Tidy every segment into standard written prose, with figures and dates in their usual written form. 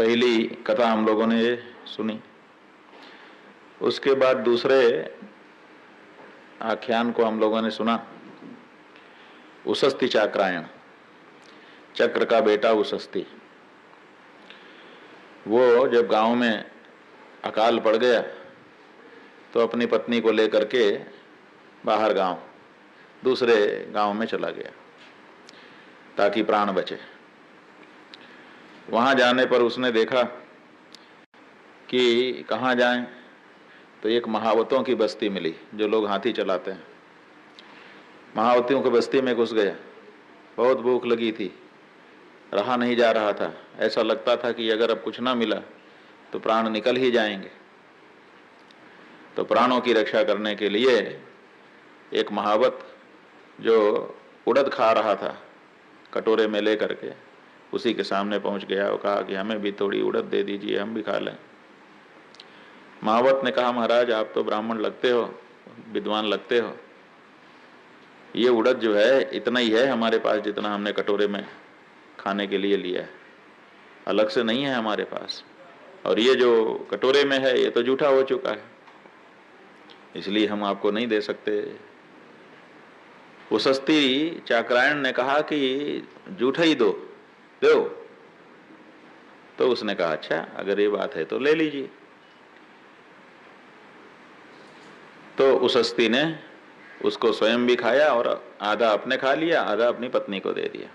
पहली कथा हम लोगों ने ये सुनी। उसके बाद दूसरे आख्यान को हम लोगों ने सुना, उशस्ती चाक्रायण, चक्र का बेटा उशस्ती। वो जब गांव में अकाल पड़ गया तो अपनी पत्नी को लेकर के बाहर गांव दूसरे गांव में चला गया ताकि प्राण बचे। वहां जाने पर उसने देखा कि कहाँ जाएं, तो एक महावतों की बस्ती मिली जो लोग हाथी चलाते हैं। महावतियों की बस्ती में घुस गया। बहुत भूख लगी थी, रहा नहीं जा रहा था। ऐसा लगता था कि अगर अब कुछ ना मिला तो प्राण निकल ही जाएंगे। तो प्राणों की रक्षा करने के लिए एक महावत जो उड़द खा रहा था कटोरे में ले करके उसी के सामने पहुंच गया और कहा कि हमें भी थोड़ी उड़द दे दीजिए, हम भी खा लें। महावत ने कहा, महाराज आप तो ब्राह्मण लगते हो, विद्वान लगते हो, ये उड़द जो है इतना ही है हमारे पास जितना हमने कटोरे में खाने के लिए लिया है, अलग से नहीं है हमारे पास। और ये जो कटोरे में है ये तो जूठा हो चुका है, इसलिए हम आपको नहीं दे सकते। उशस्ती चाक्रायण ने कहा कि जूठा ही दो। तो उसने कहा अच्छा अगर ये बात है तो ले लीजिए। तो उशस्ती ने उसको स्वयं भी खाया और आधा अपने खा लिया, आधा अपनी पत्नी को दे दिया।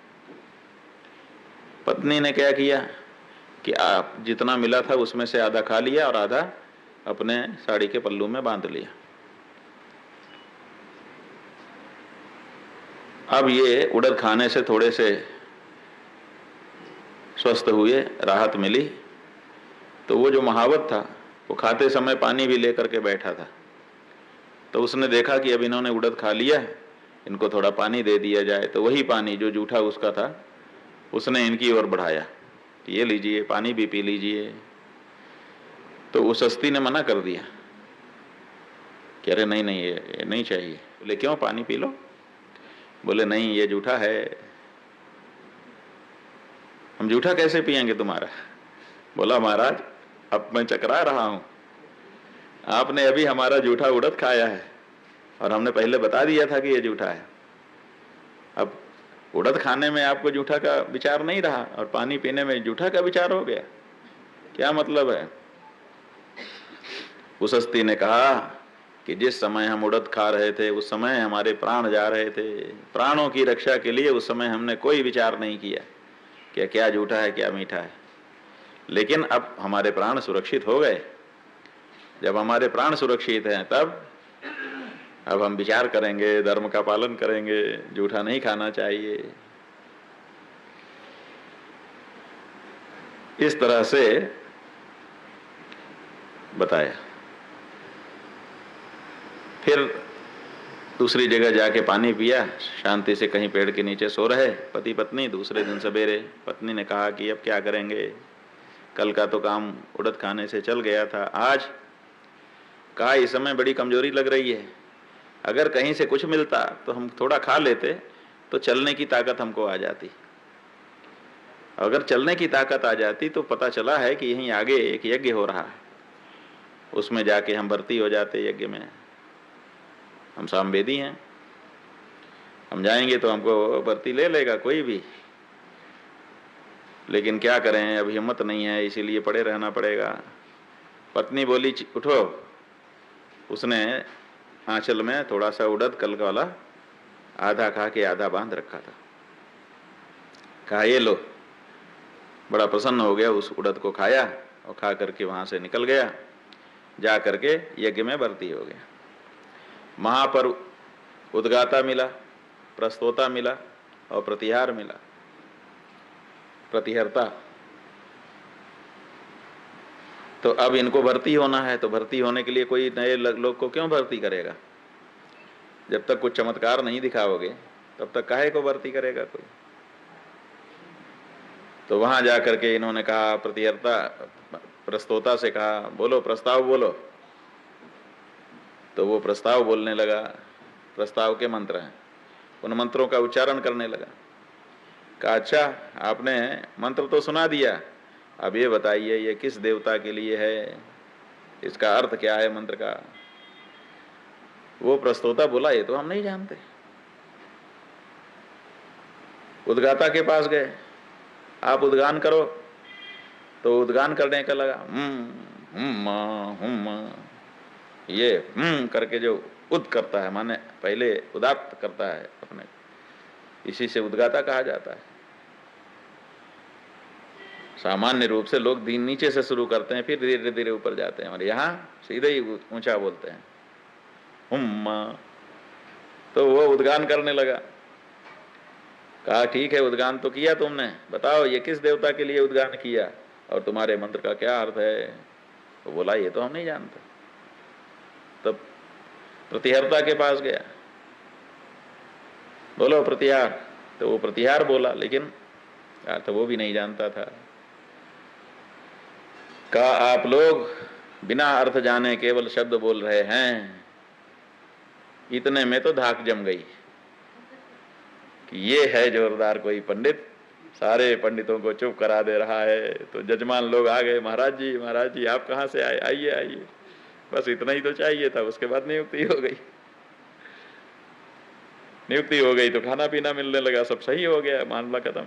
पत्नी ने क्या किया कि आप जितना मिला था उसमें से आधा खा लिया और आधा अपने साड़ी के पल्लू में बांध लिया। अब ये उड़द खाने से थोड़े से स्वस्थ हुए, राहत मिली। तो वो जो महावत था वो खाते समय पानी भी लेकर के बैठा था। तो उसने देखा कि अब इन्होंने उड़द खा लिया, इनको थोड़ा पानी दे दिया जाए। तो वही पानी जो जूठा उसका था उसने इनकी ओर बढ़ाया, ये लीजिए पानी भी पी लीजिए। तो उशस्ती ने मना कर दिया कि अरे नहीं नहीं ये नहीं चाहिए। बोले क्यों, पानी पी लो। बोले नहीं ये जूठा है, हम जूठा कैसे पिएंगे तुम्हारा। बोला महाराज अब मैं चकरा रहा हूं, आपने अभी हमारा जूठा उड़द खाया है और हमने पहले बता दिया था कि ये जूठा है। अब उड़द खाने में आपको जूठा का विचार नहीं रहा और पानी पीने में जूठा का विचार हो गया, क्या मतलब है। उशस्ती ने कहा कि जिस समय हम उड़द खा रहे थे उस समय हमारे प्राण जा रहे थे, प्राणों की रक्षा के लिए उस समय हमने कोई विचार नहीं किया कि क्या जूठा है क्या मीठा है। लेकिन अब हमारे प्राण सुरक्षित हो गए, जब हमारे प्राण सुरक्षित हैं तब अब हम विचार करेंगे, धर्म का पालन करेंगे, जूठा नहीं खाना चाहिए। इस तरह से बताया। फिर दूसरी जगह जाके पानी पिया, शांति से कहीं पेड़ के नीचे सो रहे पति पत्नी। दूसरे दिन सवेरे पत्नी ने कहा कि अब क्या करेंगे, कल का तो काम उड़द खाने से चल गया था, आज कहा इस समय बड़ी कमजोरी लग रही है, अगर कहीं से कुछ मिलता तो हम थोड़ा खा लेते तो चलने की ताकत हमको आ जाती। अगर चलने की ताकत आ जाती तो पता चला है कि यहीं आगे एक यज्ञ हो रहा है, उसमें जाके हम भर्ती हो जाते यज्ञ में। हम सामवेदी हैं, हम जाएंगे तो हमको भर्ती ले लेगा कोई भी। लेकिन क्या करें, अब हिम्मत नहीं है, इसीलिए पड़े रहना पड़ेगा। पत्नी बोली उठो। उसने आंचल में थोड़ा सा उड़द कल वाला आधा खा के आधा बांध रखा था, कहा ये लो। बड़ा प्रसन्न हो गया, उस उड़द को खाया और खा करके वहां से निकल गया, जा करके यज्ञ में भर्ती हो गया। वहां पर उद्गाता मिला, प्रस्तोता मिला और प्रतिहार मिला, प्रतिहर्ता। तो अब इनको भर्ती होना है, तो भर्ती होने के लिए कोई नए लोग को क्यों भर्ती करेगा, जब तक कुछ चमत्कार नहीं दिखाओगे तब तक काहे को भर्ती करेगा कोई। तो वहां जाकर के इन्होंने कहा, प्रतिहर्ता प्रस्तोता से कहा बोलो प्रस्ताव बोलो। तो वो प्रस्ताव बोलने लगा, प्रस्ताव के मंत्र हैं, उन मंत्रों का उच्चारण करने लगा। कहा अच्छा आपने मंत्र तो सुना दिया, अब ये बताइए ये किस देवता के लिए है, इसका अर्थ क्या है मंत्र का। वो प्रस्तोता बोला ये तो हम नहीं जानते। उद्गाता के पास गए, आप उद्गान करो, तो उद्गान करने का लगा ये करके जो उद करता है, माने पहले उदात्त करता है अपने, इसी से उद्गाता कहा जाता है। सामान्य रूप से लोग दिन नीचे से शुरू करते हैं, फिर धीरे धीरे ऊपर जाते हैं, हमारे यहाँ सीधे ही ऊंचा बोलते हैं तो वो उद्गान करने लगा। कहा ठीक है उद्गान तो किया तुमने, बताओ ये किस देवता के लिए उद्गान किया और तुम्हारे मंत्र का क्या अर्थ है। तो बोला ये तो हम नहीं जानते। तब प्रतिहर्ता के पास गया, बोलो प्रतिहार, तो वो प्रतिहार बोला, लेकिन अर्थ वो भी नहीं जानता था। कहा आप लोग बिना अर्थ जाने केवल शब्द बोल रहे हैं। इतने में तो धाक जम गई कि ये है जोरदार कोई पंडित, सारे पंडितों को चुप करा दे रहा है। तो जजमान लोग आ गए, महाराज जी आप कहाँ से आए, आइए आइए। बस इतना ही तो चाहिए था, उसके बाद नियुक्ति हो गई। नियुक्ति हो गई तो खाना पीना मिलने लगा, सब सही हो गया, मामला खत्म।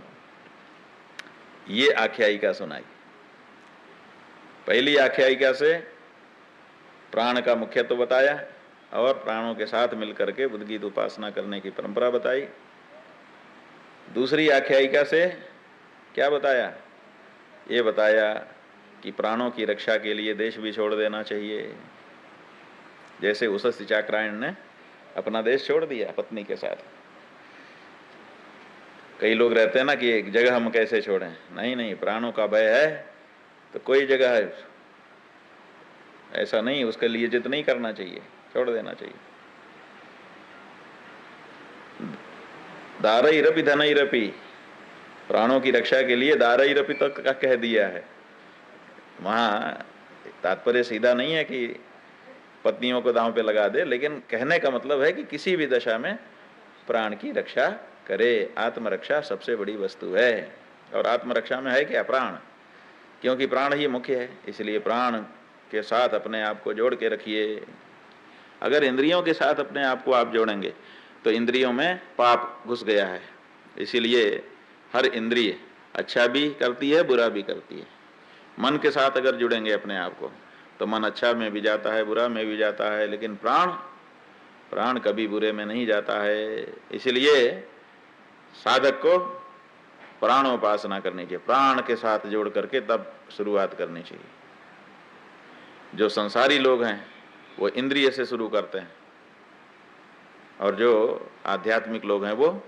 ये आख्यायिका सुनाई। पहली आख्यायिका से प्राण का मुख्यत्व बताया और प्राणों के साथ मिलकर के बुद्धगीत उपासना करने की परंपरा बताई। दूसरी आख्यायिका से क्या बताया, ये बताया कि प्राणों की रक्षा के लिए देश भी छोड़ देना चाहिए। जैसे उषस चाक्रायण ने अपना देश छोड़ दिया पत्नी के साथ। कई लोग रहते हैं ना कि एक जगह हम कैसे छोड़ें, नहीं, प्राणों का भय है तो कोई जगह है ऐसा नहीं, उसके लिए जिद नहीं करना चाहिए, छोड़ देना चाहिए। दारैरपि धनैरपि, प्राणों की रक्षा के लिए दारैरपि तक का कह दिया है। वहां तात्पर्य सीधा नहीं है कि पत्नियों को दांव पे लगा दे, लेकिन कहने का मतलब है कि किसी भी दशा में प्राण की रक्षा करे। आत्मरक्षा सबसे बड़ी वस्तु है। और आत्मरक्षा में है क्या, प्राण, क्योंकि प्राण ही मुख्य है। इसलिए प्राण के साथ अपने आप को जोड़ के रखिए। अगर इंद्रियों के साथ अपने आप को आप जोड़ेंगे तो इंद्रियों में पाप घुस गया है। इसीलिए हर इंद्रिय अच्छा भी करती है, बुरा भी करती है। मन के साथ अगर जुड़ेंगे अपने आप को तो मन अच्छा में भी जाता है, बुरा में भी जाता है, लेकिन प्राण कभी बुरे में नहीं जाता है। इसलिए साधक को प्राणोपासना करनी चाहिए, प्राण के साथ जोड़ करके तब शुरुआत करनी चाहिए। जो संसारी लोग हैं वो इंद्रिय से शुरू करते हैं और जो आध्यात्मिक लोग हैं वो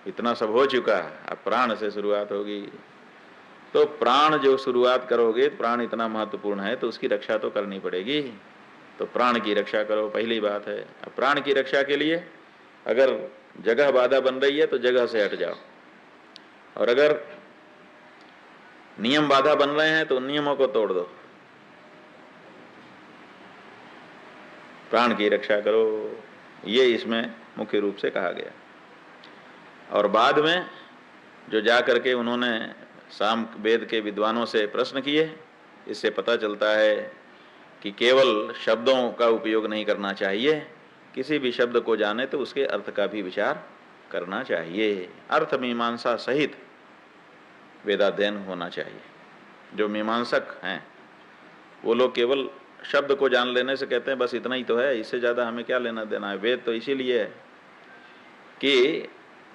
इतना सब हो चुका है, अब प्राण से शुरुआत होगी। तो प्राण जो शुरुआत करोगे, प्राण इतना महत्वपूर्ण है तो उसकी रक्षा तो करनी पड़ेगी। तो प्राण की रक्षा करो, पहली बात है। अब प्राण की रक्षा के लिए अगर जगह बाधा बन रही है तो जगह से हट जाओ, और अगर नियम बाधा बन रहे हैं तो नियमों को तोड़ दो। प्राण की रक्षा करो, ये इसमें मुख्य रूप से कहा गया। और बाद में जो जा करके उन्होंने साम वेद के विद्वानों से प्रश्न किए, इससे पता चलता है कि केवल शब्दों का उपयोग नहीं करना चाहिए, किसी भी शब्द को जाने तो उसके अर्थ का भी विचार करना चाहिए। अर्थ मीमांसा सहित वेदाध्ययन होना चाहिए। जो मीमांसक हैं वो लोग केवल शब्द को जान लेने से कहते हैं बस इतना ही तो है, इससे ज़्यादा हमें क्या लेना देना है। वेद तो इसीलिए है कि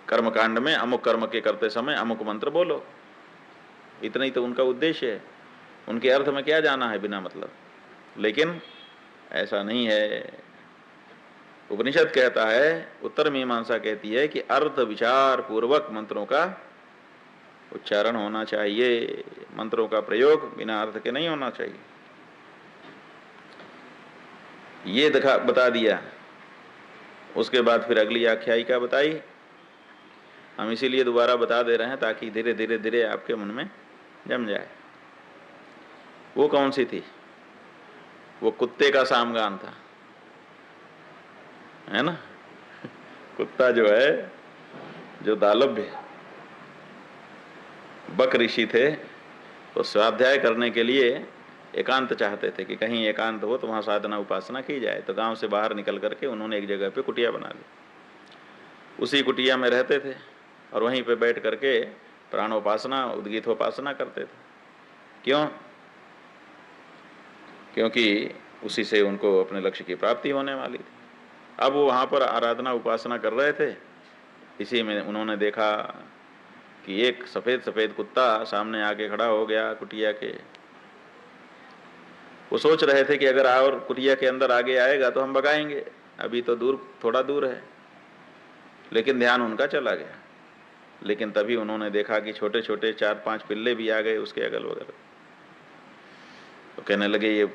कर्मकांड में अमुक कर्म के करते समय अमुक मंत्र बोलो, इतना ही तो उनका उद्देश्य है। उनके अर्थ में क्या जाना है बिना मतलब। लेकिन ऐसा नहीं है। उपनिषद कहता है, उत्तर मीमांसा कहती है कि अर्थ विचार पूर्वक मंत्रों का उच्चारण होना चाहिए, मंत्रों का प्रयोग बिना अर्थ के नहीं होना चाहिए। ये बता दिया। उसके बाद फिर अगली आख्यायिका बताई। हम इसीलिए दोबारा बता दे रहे हैं ताकि धीरे धीरे धीरे आपके मन में जम जाए। वो कौन सी थी? वो कुत्ते का सामगान था, है ना। कुत्ता जो है, जो दालभ्य बक ऋषि थे, तो स्वाध्याय करने के लिए एकांत चाहते थे कि कहीं एकांत हो तो वहाँ साधना उपासना की जाए। तो गांव से बाहर निकल करके उन्होंने एक जगह पे कुटिया बना ली। उसी कुटिया में रहते थे और वहीं पे बैठ करके प्राणोपासना उद्गीतोपासना करते थे। क्यों? क्योंकि उसी से उनको अपने लक्ष्य की प्राप्ति होने वाली थी। अब वो वहाँ पर आराधना उपासना कर रहे थे। इसी में उन्होंने देखा कि एक सफ़ेद सफ़ेद कुत्ता सामने आके खड़ा हो गया कुटिया के। वो सोच रहे थे कि अगर और कुटिया के अंदर आगे आएगा तो हम भगाएंगे, अभी तो दूर, थोड़ा दूर है। लेकिन ध्यान उनका चला गया। लेकिन तभी उन्होंने देखा कि छोटे छोटे 4-5 पिल्ले भी आ गए उसके अगल बगल। तो कहने लगे ये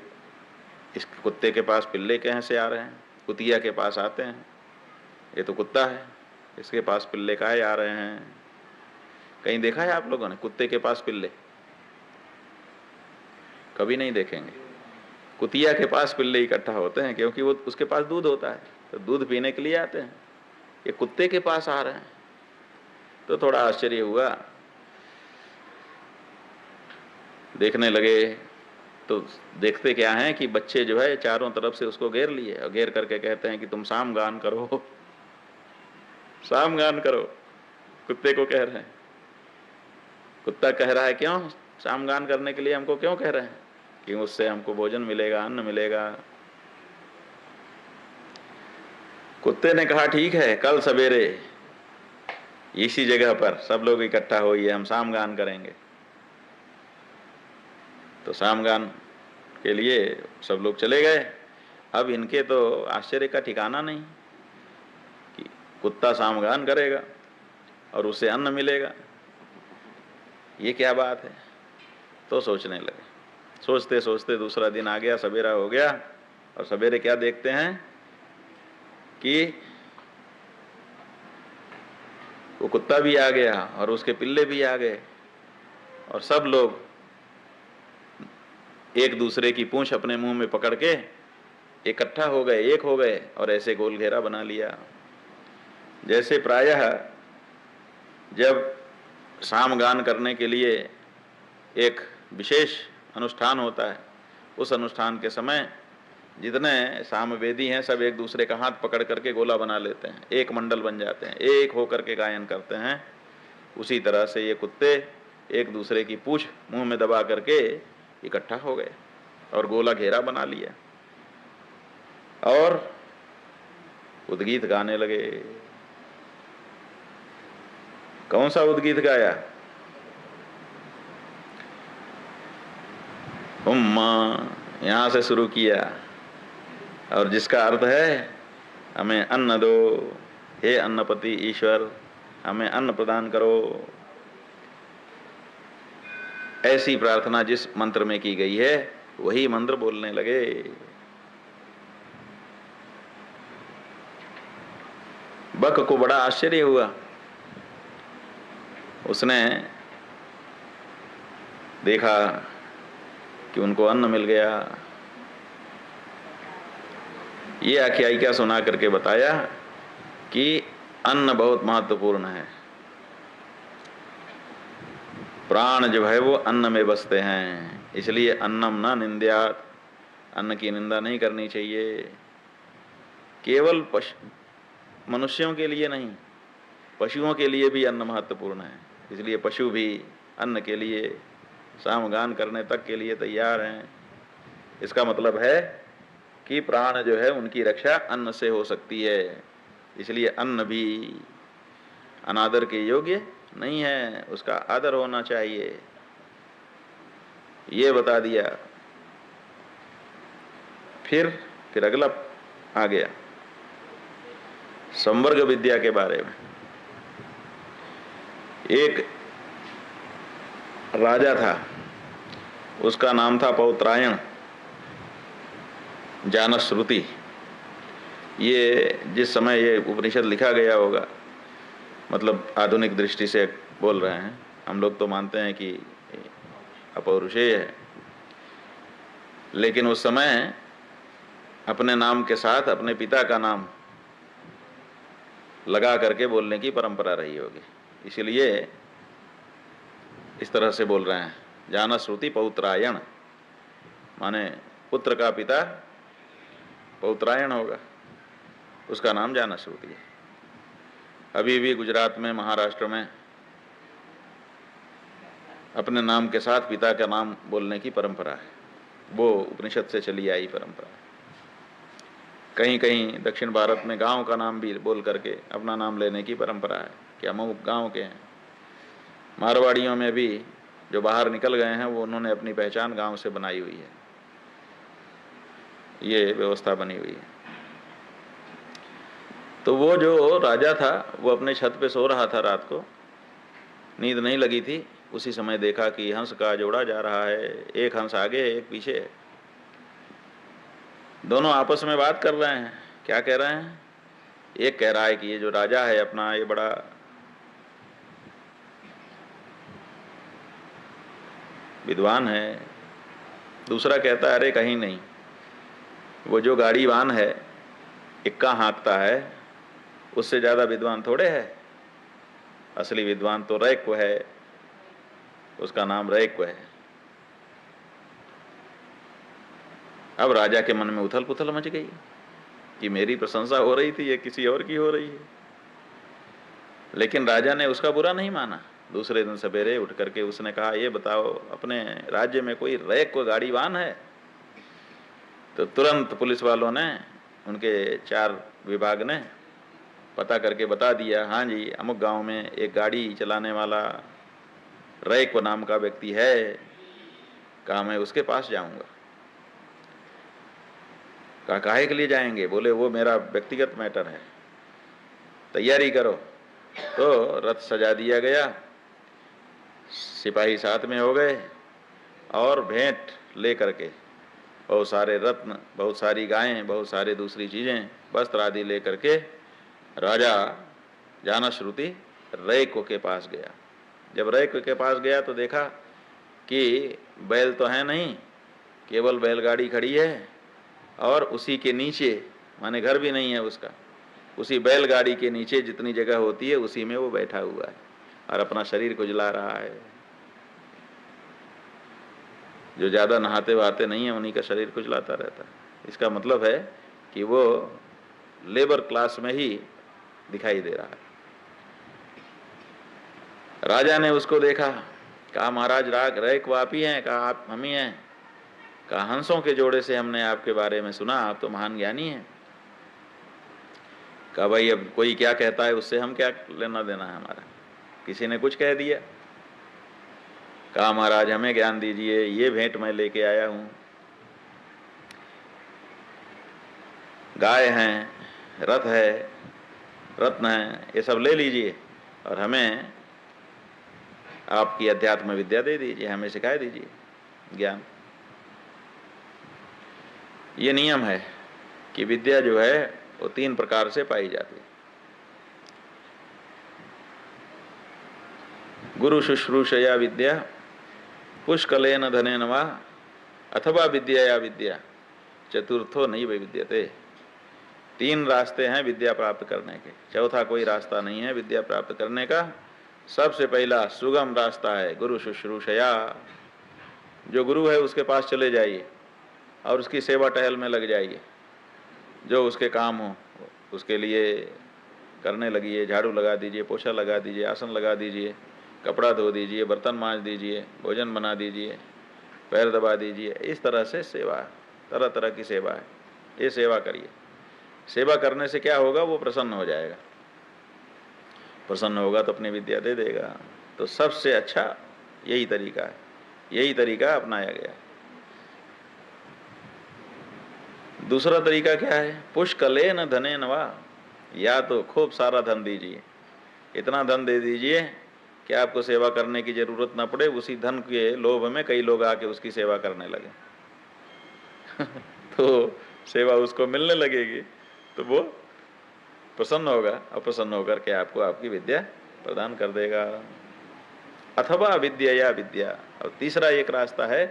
इस कुत्ते के पास पिल्ले कैसे आ रहे हैं? कुतिया के पास आते हैं, ये तो कुत्ता है, इसके पास पिल्ले काहे आ रहे हैं? कहीं देखा है आप लोगों ने कुत्ते के पास पिल्ले? कभी नहीं देखेंगे। कुतिया के पास पिल्ले इकट्ठा होते हैं क्योंकि वो उसके पास दूध होता है, तो दूध पीने के लिए आते हैं। ये कुत्ते के पास आ रहे हैं तो थोड़ा आश्चर्य हुआ। देखने लगे तो देखते क्या है कि बच्चे जो है चारों तरफ से उसको घेर लिए और घेर करके कहते हैं कि तुम सामगान करो, सामगान करो। कुत्ते को कह रहे हैं। कुत्ता कह रहा है क्यों सामगान करने के लिए हमको क्यों कह रहे हैं? कि उससे हमको भोजन मिलेगा, अन्न मिलेगा। कुत्ते ने कहा ठीक है, कल सवेरे इसी जगह पर सब लोग इकट्ठा होइए, हम सामगान करेंगे। तो सामगान के लिए सब लोग चले गए। अब इनके तो आश्चर्य का ठिकाना नहीं कि कुत्ता सामगान करेगा और उसे अन्न मिलेगा, ये क्या बात है? तो सोचने लगे। सोचते सोचते दूसरा दिन आ गया, सवेरा हो गया और सवेरे क्या देखते हैं कि वो कुत्ता भी आ गया और उसके पिल्ले भी आ गए और सब लोग एक दूसरे की पूंछ अपने मुंह में पकड़ के इकट्ठा हो गए, एक हो गए और ऐसे गोल घेरा बना लिया। जैसे प्रायः जब सामगान करने के लिए एक विशेष अनुष्ठान होता है, उस अनुष्ठान के समय जितने सामवेदी हैं सब एक दूसरे का हाथ पकड़ करके गोला बना लेते हैं, एक मंडल बन जाते हैं, एक होकर के गायन करते हैं। उसी तरह से ये कुत्ते एक दूसरे की पूंछ मुंह में दबा करके इकट्ठा हो गए और गोला घेरा बना लिया और उद्गीत गाने लगे। कौन सा उद्गीत गाया? उम्मा, यहां से शुरू किया और जिसका अर्थ है हमें अन्न दो, हे अन्नपति ईश्वर, हमें अन्न प्रदान करो। ऐसी प्रार्थना जिस मंत्र में की गई है वही मंत्र बोलने लगे। बक को बड़ा आश्चर्य हुआ। उसने देखा कि उनको अन्न मिल गया। ये आख्यायिका सुना करके बताया कि अन्न बहुत महत्वपूर्ण है। प्राण जो है वो अन्न में बसते हैं, इसलिए अन्नम न निंद्यात, अन्न की निंदा नहीं करनी चाहिए। केवल मनुष्यों के लिए नहीं, पशुओं के लिए भी अन्न महत्वपूर्ण है। इसलिए पशु भी अन्न के लिए सामगान करने तक के लिए तैयार हैं। इसका मतलब है कि प्राण जो है उनकी रक्षा अन्न से हो सकती है। इसलिए अन्न भी अनादर के योग्य नहीं है, उसका आदर होना चाहिए, ये बता दिया। फिर अगला आ गया संवर्ग विद्या के बारे में। एक राजा था, उसका नाम था पौत्रायण जानश्रुति। ये जिस समय ये उपनिषद लिखा गया होगा, मतलब आधुनिक दृष्टि से बोल रहे हैं, हम लोग तो मानते हैं कि अपौरुषेय है, लेकिन उस समय अपने नाम के साथ अपने पिता का नाम लगा करके बोलने की परंपरा रही होगी, इसलिए इस तरह से बोल रहे हैं। जान श्रुति पौत्रायण, माने पुत्र का पिता पौत्रायण होगा, उसका नाम जान श्रुति है। अभी भी गुजरात में, महाराष्ट्र में अपने नाम के साथ पिता का नाम बोलने की परंपरा है, वो उपनिषद से चली आई परंपरा है। कहीं कहीं दक्षिण भारत में गांव का नाम भी बोल करके अपना नाम लेने की परंपरा है कि हम गांव के हैं। मारवाड़ियों में भी जो बाहर निकल गए हैं वो उन्होंने अपनी पहचान गांव से बनाई हुई है, ये व्यवस्था बनी हुई है। तो वो जो राजा था वो अपने छत पे सो रहा था, रात को नींद नहीं लगी थी। उसी समय देखा कि हंस का जोड़ा जा रहा है, एक हंस आगे है, एक पीछे है। दोनों आपस में बात कर रहे हैं। क्या कह रहे हैं? एक कह रहा है कि ये जो राजा है अपना, ये बड़ा विद्वान है। दूसरा कहता है अरे कहीं नहीं, वो जो गाड़ीवान है, इक्का हाँकता है, उससे ज्यादा विद्वान थोड़े है। असली विद्वान तो रैक्व है, उसका नाम रैक्व है। अब राजा के मन में उथल पुथल मच गई कि मेरी प्रशंसा हो रही थी, ये किसी और की हो रही है। लेकिन राजा ने उसका बुरा नहीं माना। दूसरे दिन सवेरे उठ करके उसने कहा, ये बताओ अपने राज्य में कोई रैक्व गाड़ीवान है? तो तुरंत पुलिस वालों ने, उनके 4 विभाग ने पता करके बता दिया, हाँ जी अमुक गांव में एक गाड़ी चलाने वाला रैक्व नाम का व्यक्ति है। कहा मैं उसके पास जाऊंगा। कहा काहे के लिए जाएंगे? बोले वो मेरा व्यक्तिगत मैटर है, तैयारी करो। तो रथ सजा दिया गया, सिपाही साथ में हो गए और भेंट ले करके बहुत सारे रत्न, बहुत सारी गायें, बहुत सारे दूसरी चीजें, वस्त्र आदि ले करके राजा जान श्रुति रैक्व के पास गया। जब रैक्व के पास गया तो देखा कि बैल तो है नहीं, केवल बैलगाड़ी खड़ी है और उसी के नीचे, माने घर भी नहीं है उसका, उसी बैलगाड़ी के नीचे जितनी जगह होती है उसी में वो बैठा हुआ है और अपना शरीर खुजला रहा है। जो ज्यादा नहाते वहाते नहीं है उन्हीं का शरीर खुजलाता रहता है। इसका मतलब है कि वो लेबर क्लास में ही दिखाई दे रहा है। राजा ने उसको देखा, कहा महाराज रैक्व आप ही हैं? कहा आप हम ही हैं। कहा हंसों के जोड़े से हमने आपके बारे में सुना, आप तो महान ज्ञानी हैं। कहा भाई अब कोई क्या कहता है उससे हम क्या लेना देना है हमारा, किसी ने कुछ कह दिया। कहा महाराज हमें ज्ञान दीजिए, ये भेंट मैं लेके आया हूं, गाय हैं, रथ है, रत्न है, ये सब ले लीजिए और हमें आपकी अध्यात्म विद्या दे दीजिए, हमें सिखा दीजिए ज्ञान। ये नियम है कि विद्या जो है वो 3 प्रकार से पाई जाती है। गुरु शुश्रूषया विद्या, पुष्कलेन धनेन वा, अथवा विद्या विद्या, चतुर्थो नैव विद्यते। 3 रास्ते हैं विद्या प्राप्त करने के, चौथा कोई रास्ता नहीं है विद्या प्राप्त करने का। सबसे पहला सुगम रास्ता है गुरु शुश्रूषया। जो गुरु है उसके पास चले जाइए और उसकी सेवा टहल में लग जाइए। जो उसके काम हो उसके लिए करने लगिए। झाड़ू लगा दीजिए, पोछा लगा दीजिए, आसन लगा दीजिए, कपड़ा धो दीजिए, बर्तन मांज दीजिए, भोजन बना दीजिए, पैर दबा दीजिए। इस तरह से सेवा, तरह तरह की सेवा है, ये सेवा करिए। सेवा करने से क्या होगा? वो प्रसन्न हो जाएगा, प्रसन्न होगा तो अपनी विद्या दे देगा। तो सबसे अच्छा यही तरीका है, यही तरीका अपनाया गया। दूसरा तरीका क्या है? पुष्कलेन धनेन वा, या तो खूब सारा धन दीजिए, इतना धन दे दीजिए कि आपको सेवा करने की जरूरत ना पड़े। उसी धन के लोभ में कई लोग आके उसकी सेवा करने लगे तो सेवा उसको मिलने लगेगी तो वो प्रसन्न होगा और प्रसन्न होकर के आपको आपकी विद्या प्रदान कर देगा। अथवा विद्या या विद्या। और तीसरा एक रास्ता है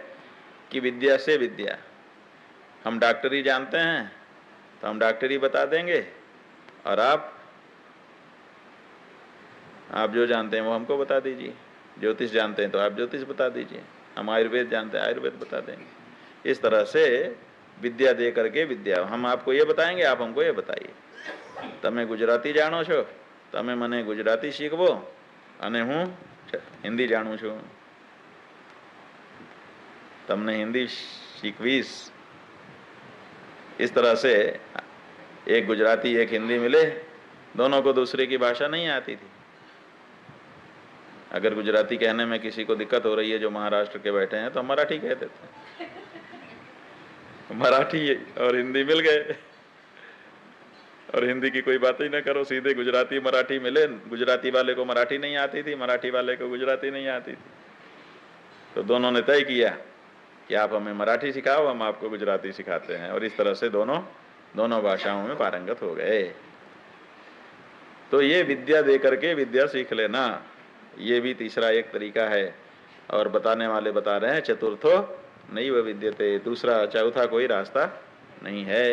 कि विद्या से विद्या। हम डॉक्टरी जानते हैं तो हम डॉक्टरी बता देंगे और आप जो जानते हैं वो हमको बता दीजिए। ज्योतिष जानते हैं तो आप ज्योतिष बता दीजिए। हम आयुर्वेद जानते हैं, आयुर्वेद बता देंगे। इस तरह से विद्या दे करके विद्या, हम आपको ये बताएंगे, आप हमको ये बताइए। તમે ગુજરાતી જાણો છો, તમે મને ગુજરાતી શીખવો અને હું હિન્દી જાણું છું, તમને हिंदी सीखवीस। इस तरह से एक गुजराती एक हिंदी मिले, दोनों को दूसरे की भाषा नहीं आती थी। अगर गुजराती कहने में किसी को दिक्कत हो रही है जो महाराष्ट्र के बैठे हैं, तो हम मराठी कह देते हैं। मराठी और हिंदी मिल गए, और हिंदी की कोई बात ही ना करो, सीधे गुजराती मराठी मिले। गुजराती वाले को मराठी नहीं आती थी, मराठी वाले को गुजराती नहीं आती थी, तो दोनों ने तय किया कि आप हमें मराठी सिखाओ, हम आपको गुजराती सिखाते हैं। और इस तरह से दोनों भाषाओं में पारंगत हो गए। तो ये विद्या दे करके विद्या सीख लेना, ये भी तीसरा एक तरीका है। और बताने वाले बता रहे हैं चतुर्थो नैव विद्यते, दूसरा चौथा कोई रास्ता नहीं है।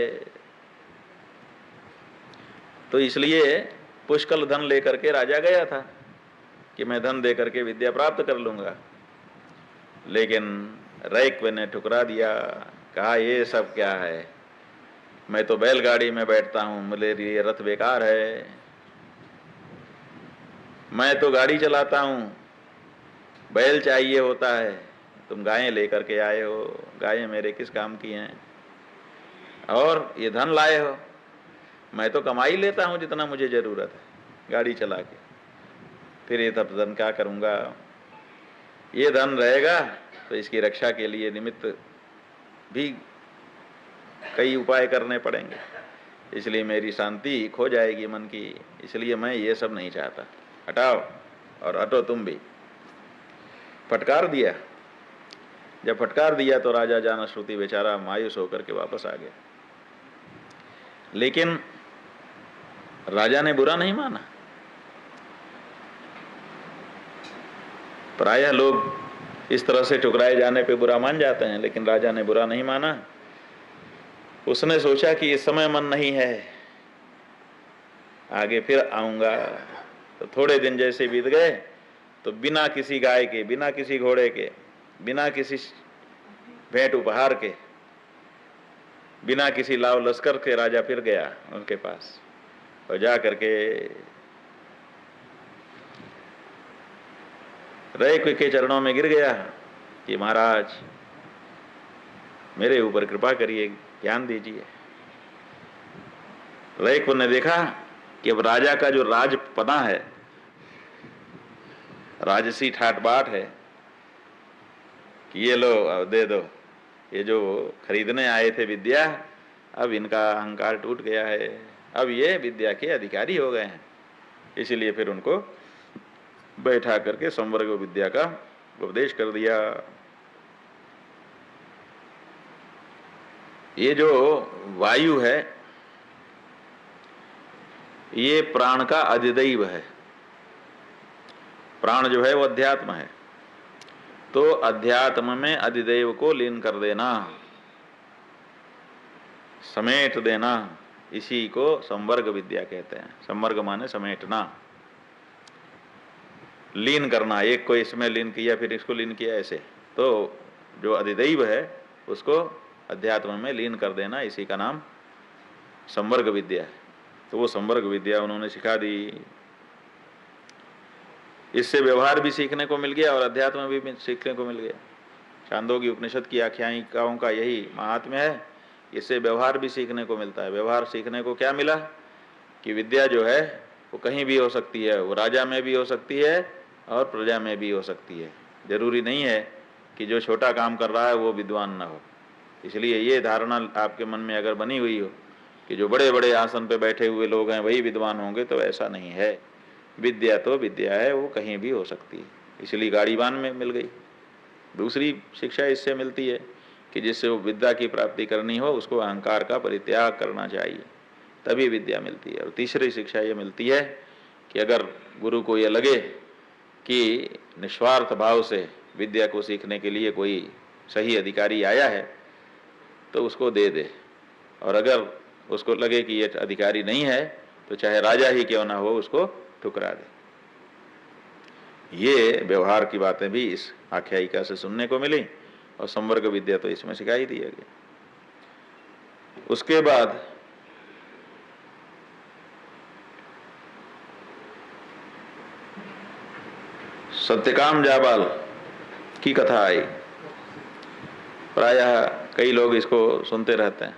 तो इसलिए पुष्कल धन लेकर के राजा गया था कि मैं धन दे करके विद्या प्राप्त कर लूंगा, लेकिन रैक्व ने ठुकरा दिया। कहा ये सब क्या है, मैं तो बैलगाड़ी में बैठता हूं, मेरे लिए रथ बेकार है। मैं तो गाड़ी चलाता हूं, बैल चाहिए होता है, तुम गायें लेकर के आए हो, गायें मेरे किस काम की हैं। और ये धन लाए हो, मैं तो कमाई लेता हूं जितना मुझे जरूरत है गाड़ी चला के, फिर ये तब धन क्या करूंगा। ये धन रहेगा तो इसकी रक्षा के लिए निमित्त भी कई उपाय करने पड़ेंगे, इसलिए मेरी शांति खो जाएगी मन की, इसलिए मैं ये सब नहीं चाहता, हटाओ और हटो तुम भी। फटकार दिया। जब फटकार दिया तो राजा जानश्रुति बेचारा मायूस होकर के वापस आ गया। लेकिन राजा ने बुरा नहीं माना। प्रायः लोग इस तरह से ठुकराए जाने पे बुरा मान जाते हैं, लेकिन राजा ने बुरा नहीं माना। उसने सोचा कि इस समय मन नहीं है, आगे फिर आऊंगा। तो थोड़े दिन जैसे बीत गए तो बिना किसी गाय के, बिना किसी घोड़े के, बिना किसी भेंट उपहार के, बिना किसी लाव लश्कर के राजा फिर गया उनके पास, और जा करके रैक्व के चरणों में गिर गया कि महाराज मेरे ऊपर कृपा करिए, ज्ञान दीजिए। रैक्व ने देखा कि अब राजा का जो राजपना है, राजसी ठाट बाट है कि ये लो अब दे दो, ये जो खरीदने आए थे विद्या, अब इनका अहंकार टूट गया है, अब ये विद्या के अधिकारी हो गए हैं। इसीलिए फिर उनको बैठा करके संवर्ग विद्या का उपदेश कर दिया। ये जो वायु है ये प्राण का अधिदैव है। प्राण जो है वो अध्यात्म है, तो अध्यात्म में अधिदैव को लीन कर देना, समेट देना, इसी को संवर्ग विद्या कहते हैं। संवर्ग माने समेटना, लीन करना। एक को इसमें लीन किया फिर इसको लीन किया, ऐसे। तो जो अधिदैव है उसको अध्यात्म में लीन कर देना, इसी का नाम संवर्ग विद्या है। तो वो संवर्ग विद्या उन्होंने सिखा दी। इससे व्यवहार भी सीखने को मिल गया और अध्यात्म भी सीखने को मिल गया। छांदोग्य उपनिषद की आख्यायिकाओं का यही महात्म्य है, इससे व्यवहार भी सीखने को मिलता है। व्यवहार सीखने को क्या मिला कि विद्या जो है वो कहीं भी हो सकती है, वो राजा में भी हो सकती है और प्रजा में भी हो सकती है। जरूरी नहीं है कि जो छोटा काम कर रहा है वो विद्वान न हो। इसलिए ये धारणा आपके मन में अगर बनी हुई हो कि जो बड़े बड़े आसन पे बैठे हुए लोग हैं वही विद्वान होंगे, तो ऐसा नहीं है। विद्या तो विद्या है, वो कहीं भी हो सकती है। इसलिए गाड़ीवान में मिल गई। दूसरी शिक्षा इससे मिलती है कि जिससे वो विद्या की प्राप्ति करनी हो उसको अहंकार का परित्याग करना चाहिए, तभी विद्या मिलती है। और तीसरी शिक्षा ये मिलती है कि अगर गुरु को ये लगे कि निस्वार्थ भाव से विद्या को सीखने के लिए कोई सही अधिकारी आया है तो उसको दे दे, और अगर उसको लगे कि ये अधिकारी नहीं है तो चाहे राजा ही क्यों ना हो उसको ठुकरा दे। ये व्यवहार की बातें भी इस आख्यायिका से सुनने को मिली और संवर्ग विद्या तो इसमें सिखाई दिया गया। उसके बाद सत्यकाम जाबाल की कथा आई। प्रायः कई लोग इसको सुनते रहते हैं।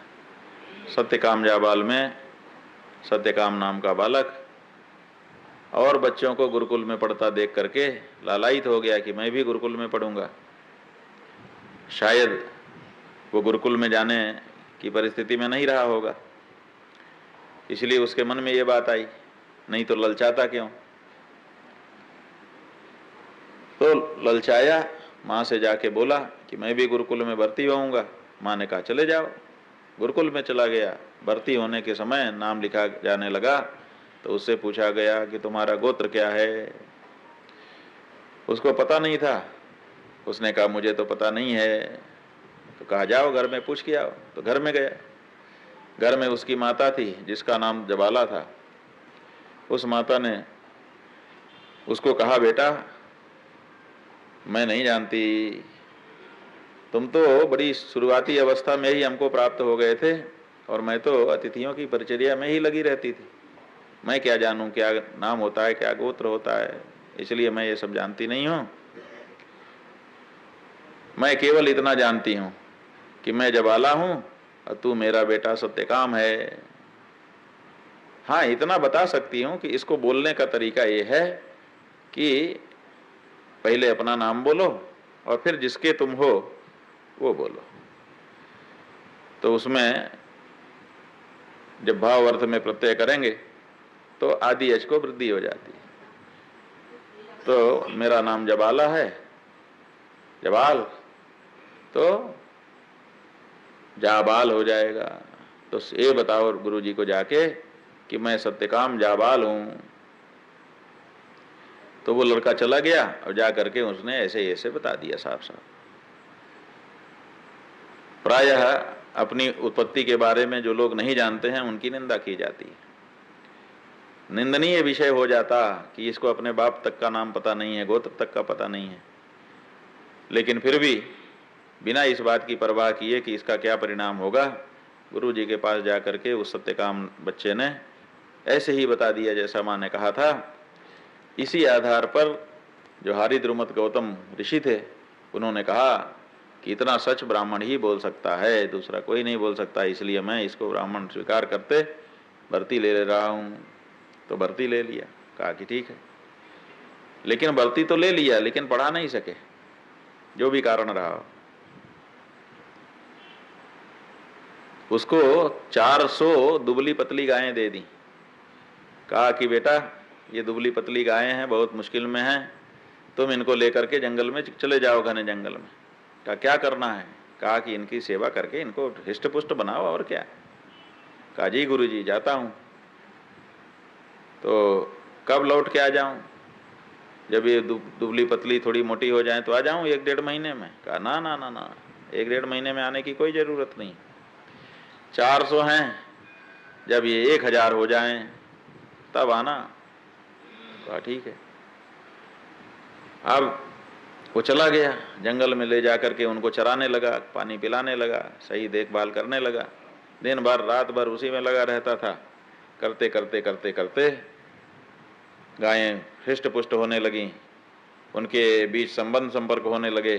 सत्यकाम जाबाल में सत्यकाम नाम का बालक और बच्चों को गुरुकुल में पढ़ता देख करके लालायित हो गया कि मैं भी गुरुकुल में पढ़ूंगा। शायद वो गुरुकुल में जाने की परिस्थिति में नहीं रहा होगा, इसलिए उसके मन में ये बात आई, नहीं तो ललचाता क्यों। तो ललचाया, माँ से जाके बोला कि मैं भी गुरुकुल में भर्ती होऊंगा। माँ ने कहा चले जाओ। गुरुकुल में चला गया। भर्ती होने के समय नाम लिखा जाने लगा तो उससे पूछा गया कि तुम्हारा गोत्र क्या है। उसको पता नहीं था। उसने कहा मुझे तो पता नहीं है। तो कहा जाओ घर में पूछ के आओ। तो घर में गया। घर में उसकी माता थी जिसका नाम जबाला था। उस माता ने उसको कहा बेटा मैं नहीं जानती, तुम तो बड़ी शुरुआती अवस्था में ही हमको प्राप्त हो गए थे और मैं तो अतिथियों की परिचर्या में ही लगी रहती थी। मैं क्या जानूं क्या नाम होता है, क्या गोत्र होता है, इसलिए मैं ये सब जानती नहीं हूं। मैं केवल इतना जानती हूं कि मैं जबाला हूं और तू मेरा बेटा सत्यकाम है। हाँ इतना बता सकती हूं कि इसको बोलने का तरीका ये है कि पहले अपना नाम बोलो और फिर जिसके तुम हो वो बोलो। तो उसमें जब भाव अर्थ में प्रत्यय करेंगे तो आदि अच को वृद्धि हो जाती है। तो मेरा नाम जबाला है, जबाल, तो जाबाल हो जाएगा। तो ये बताओ गुरुजी को जाके कि मैं सत्यकाम जाबाल हूं। तो वो लड़का चला गया और जा करके उसने ऐसे ऐसे बता दिया साफ साफ। प्रायः अपनी उत्पत्ति के बारे में जो लोग नहीं जानते हैं उनकी निंदा की जाती है। निंदनीय विषय हो जाता कि इसको अपने बाप तक का नाम पता नहीं है, गोत्र तक का पता नहीं है, लेकिन फिर भी बिना इस बात की परवाह किए कि इसका क्या परिणाम होगा, गुरु जी के पास जा करके उस सत्यकाम बच्चे ने ऐसे ही बता दिया जैसा माँ ने कहा था। इसी आधार पर जो हरिद्रुमत गौतम ऋषि थे उन्होंने कहा कि इतना सच ब्राह्मण ही बोल सकता है, दूसरा कोई नहीं बोल सकता, इसलिए मैं इसको ब्राह्मण स्वीकार करते भर्ती ले रहा हूँ। तो भर्ती ले लिया। कहा कि ठीक है, लेकिन भर्ती तो ले लिया लेकिन पढ़ा नहीं सके, जो भी कारण रहा। उसको 400 दुबली पतली गायें दे दी। कहा कि बेटा ये दुबली पतली गायें हैं, बहुत मुश्किल में हैं, तुम इनको लेकर के जंगल में चले जाओ, घने जंगल में। कहा क्या करना है? कहा कि इनकी सेवा करके इनको हिष्ट पुष्ट बनाओ, और क्या। कहा जी गुरुजी जाता हूँ। तो कब लौट के आ जाऊं? जब ये दुबली पतली थोड़ी मोटी हो जाए तो आ जाऊं 1-1.5 महीने में। कहा ना ना ना ना, 1-1.5 महीने में आने की कोई जरूरत नहीं, 400 हैं, जब ये 1000 हो जाएं तब आना। कहा ठीक है। अब वो चला गया जंगल में, ले जाकर के उनको चराने लगा, पानी पिलाने लगा, सही देखभाल करने लगा। दिन भर रात भर उसी में लगा रहता था। करते करते करते करते गायें हृष्ट पुष्ट होने लगी, उनके बीच संबंध संपर्क होने लगे,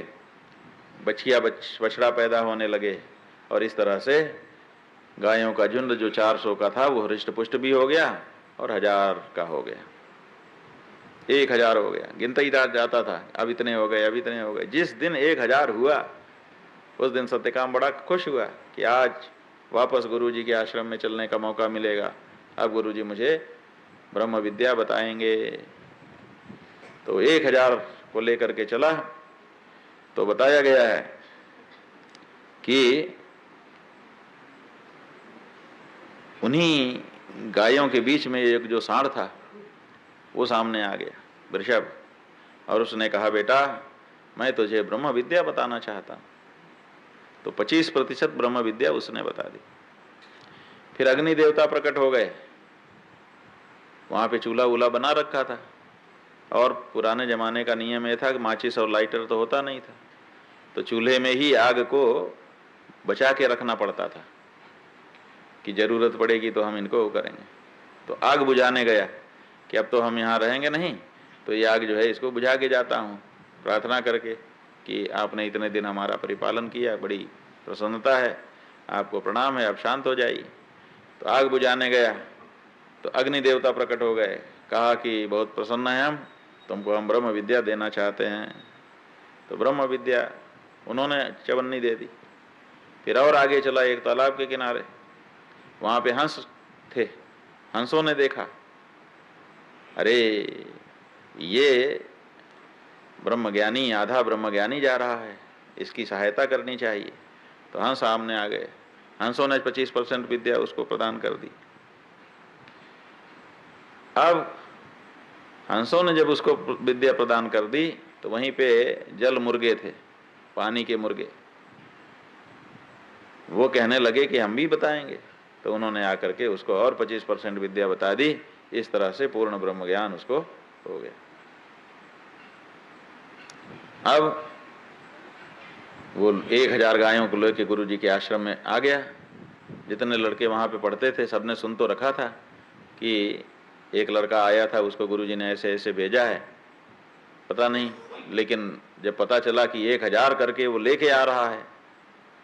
बछिया बछड़ा पैदा होने लगे, और इस तरह से गायों का झुंड जो 400 का था वो हृष्ट पुष्ट भी हो गया और 1000 का हो गया, 1000 हो गया। गिनता ही जाता था, अब इतने हो गए, अब इतने हो गए। जिस दिन 1000 हुआ उस दिन सत्यकाम बड़ा खुश हुआ कि आज वापस गुरुजी के आश्रम में चलने का मौका मिलेगा, अब गुरुजी मुझे ब्रह्म विद्या बताएंगे। तो 1000 को लेकर के चला। तो बताया गया है कि उन्हीं गायों के बीच में एक जो सांड था वो सामने आ गया, वृषभ, और उसने कहा बेटा मैं तुझे ब्रह्म विद्या बताना चाहता हूँ। तो 25% ब्रह्म विद्या उसने बता दी। फिर अग्नि देवता प्रकट हो गए, वहां पे चूल्हा वूल्हा बना रखा था, और पुराने ज़माने का नियम ये था कि माचिस और लाइटर तो होता नहीं था, तो चूल्हे में ही आग को बचा के रखना पड़ता था कि ज़रूरत पड़ेगी तो हम इनको करेंगे। तो आग बुझाने गया कि अब तो हम यहाँ रहेंगे नहीं, तो ये आग जो है इसको बुझा के जाता हूँ, प्रार्थना करके कि आपने इतने दिन हमारा परिपालन किया, बड़ी प्रसन्नता है, आपको प्रणाम है, आप शांत हो जाइए। तो आग बुझाने गया तो अग्नि देवता प्रकट हो गए, कहा कि बहुत प्रसन्न है हम, तुमको हम ब्रह्म विद्या देना चाहते हैं। तो ब्रह्म विद्या उन्होंने चवन्नी दे दी। फिर और आगे चला एक तालाब के किनारे, वहाँ पे हंस थे। हंसों ने देखा, अरे ये ब्रह्मज्ञानी, आधा ब्रह्मज्ञानी जा रहा है, इसकी सहायता करनी चाहिए। तो हंस सामने आ गए, हंसों ने 25% विद्या उसको प्रदान कर दी। अब हंसों ने जब उसको विद्या प्रदान कर दी तो वहीं पे जल मुर्गे थे, पानी के मुर्गे, वो कहने लगे कि हम भी बताएंगे। तो उन्होंने आकर के उसको और 25% विद्या बता दी। इस तरह से पूर्ण ब्रह्म ज्ञान उसको हो गया। अब वो 1000 गायों को लेकर गुरु जी के आश्रम में आ गया। जितने लड़के वहाँ पे पढ़ते थे सबने सुन तो रखा था कि एक लड़का आया था, उसको गुरु जी ने ऐसे ऐसे भेजा है, पता नहीं, लेकिन जब पता चला कि 1000 करके वो लेके आ रहा है,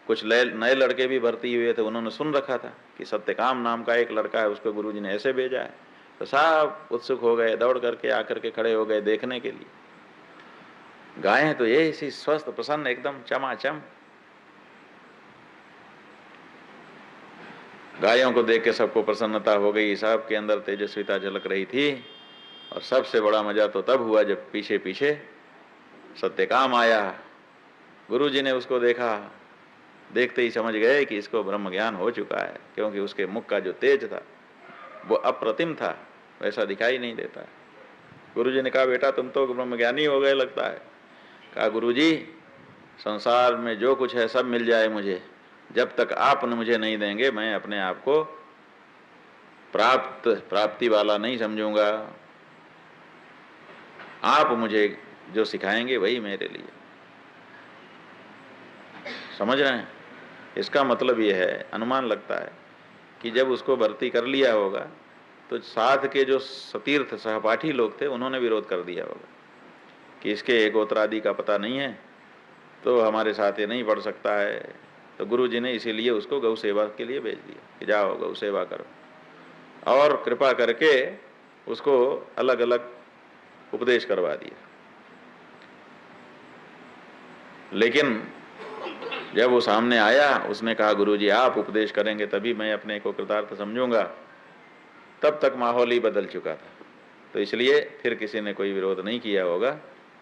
कुछ नए लड़के भी भर्ती हुए थे, उन्होंने सुन रखा था कि सत्यकाम नाम का एक लड़का है, उसको गुरु जी ने ऐसे भेजा है। तो सब उत्सुक हो गए, दौड़ करके आकर के खड़े हो गए देखने के लिए। गायें तो ये इसी स्वस्थ प्रसन्न एकदम चमाचम। गायों को देख के सबको प्रसन्नता हो गई, सबके अंदर तेजस्विता झलक रही थी। और सबसे बड़ा मजा तो तब हुआ जब पीछे पीछे सत्यकाम आया। गुरु जी ने उसको देखा, देखते ही समझ गए कि इसको ब्रह्म ज्ञान हो चुका है, क्योंकि उसके मुख का जो तेज था वो अप्रतिम था, वैसा दिखाई नहीं देता। गुरु जी ने कहा, बेटा तुम तो ब्रह्मज्ञानी हो गए लगता है। कहा, गुरु जी संसार में जो कुछ है सब मिल जाए मुझे, जब तक आप मुझे नहीं देंगे मैं अपने आप को प्राप्ति वाला नहीं समझूंगा। आप मुझे जो सिखाएंगे वही मेरे लिए। समझ रहे हैं? इसका मतलब ये है, अनुमान लगता है कि जब उसको भर्ती कर लिया होगा तो साथ के जो सतीर्थ सहपाठी लोग थे उन्होंने विरोध कर दिया होगा कि इसके गोत्रादि का पता नहीं है तो हमारे साथ ये नहीं पढ़ सकता है। तो गुरु जी ने इसीलिए उसको गौ सेवा के लिए भेज दिया कि जाओ गौ सेवा करो, और कृपा करके उसको अलग अलग उपदेश करवा दिया। लेकिन जब वो सामने आया उसने कहा, गुरु जी आप उपदेश करेंगे तभी मैं अपने को कृतार्थ समझूंगा। तब तक माहौल ही बदल चुका था, तो इसलिए फिर किसी ने कोई विरोध नहीं किया होगा।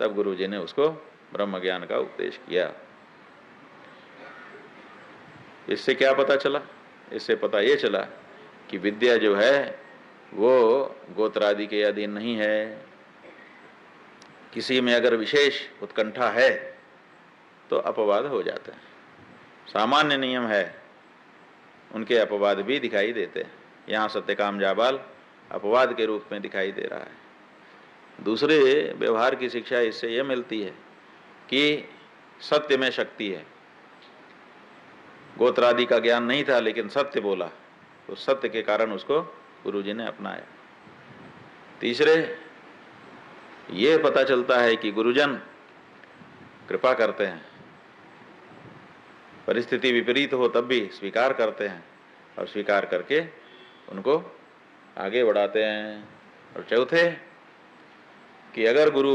तब गुरु जी ने उसको ब्रह्म ज्ञान का उपदेश किया। इससे क्या पता चला? इससे पता ये चला कि विद्या जो है वो गोत्रादि के अधीन नहीं है। किसी में अगर विशेष उत्कंठा है तो अपवाद हो जाते हैं। सामान्य नियम है, उनके अपवाद भी दिखाई देते हैं। यहाँ सत्यकाम जाबाल अपवाद के रूप में दिखाई दे रहा है। दूसरे व्यवहार की शिक्षा इससे यह मिलती है कि सत्य में शक्ति है। गोत्रादि का ज्ञान नहीं था लेकिन सत्य बोला, तो सत्य के कारण उसको गुरु जी ने अपनाया। तीसरे ये पता चलता है कि गुरुजन कृपा करते हैं, परिस्थिति विपरीत हो तब भी स्वीकार करते हैं और स्वीकार करके उनको आगे बढ़ाते हैं। और चौथे कि अगर गुरु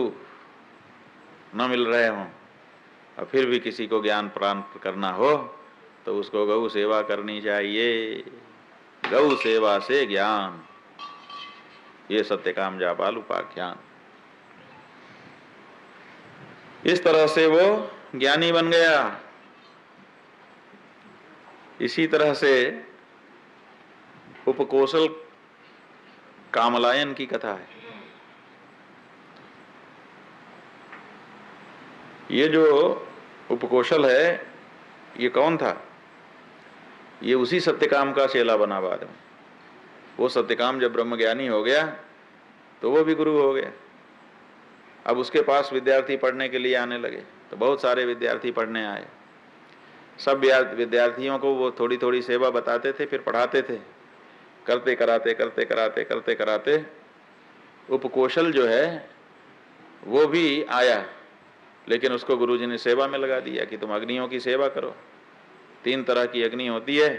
न मिल रहे हों और फिर भी किसी को ज्ञान प्राप्त करना हो तो उसको गौ सेवा करनी चाहिए। गौ सेवा से ज्ञान, ये सत्यकाम जाबाल उपाख्यान। इस तरह से वो ज्ञानी बन गया। इसी तरह से उपकोशल कामलायन की कथा है। ये जो उपकोशल है ये कौन था? ये उसी सत्यकाम का चेला बना बाद में। वो सत्यकाम जब ब्रह्मज्ञानी हो गया तो वो भी गुरु हो गया। अब उसके पास विद्यार्थी पढ़ने के लिए आने लगे, तो बहुत सारे विद्यार्थी पढ़ने आए। सब विद्यार्थियों को वो थोड़ी थोड़ी सेवा बताते थे, फिर पढ़ाते थे। करते कराते उपकोशल जो है वो भी आया, लेकिन उसको गुरुजी ने सेवा में लगा दिया कि तुम अग्नियों की सेवा करो। 3 तरह की अग्नि होती है,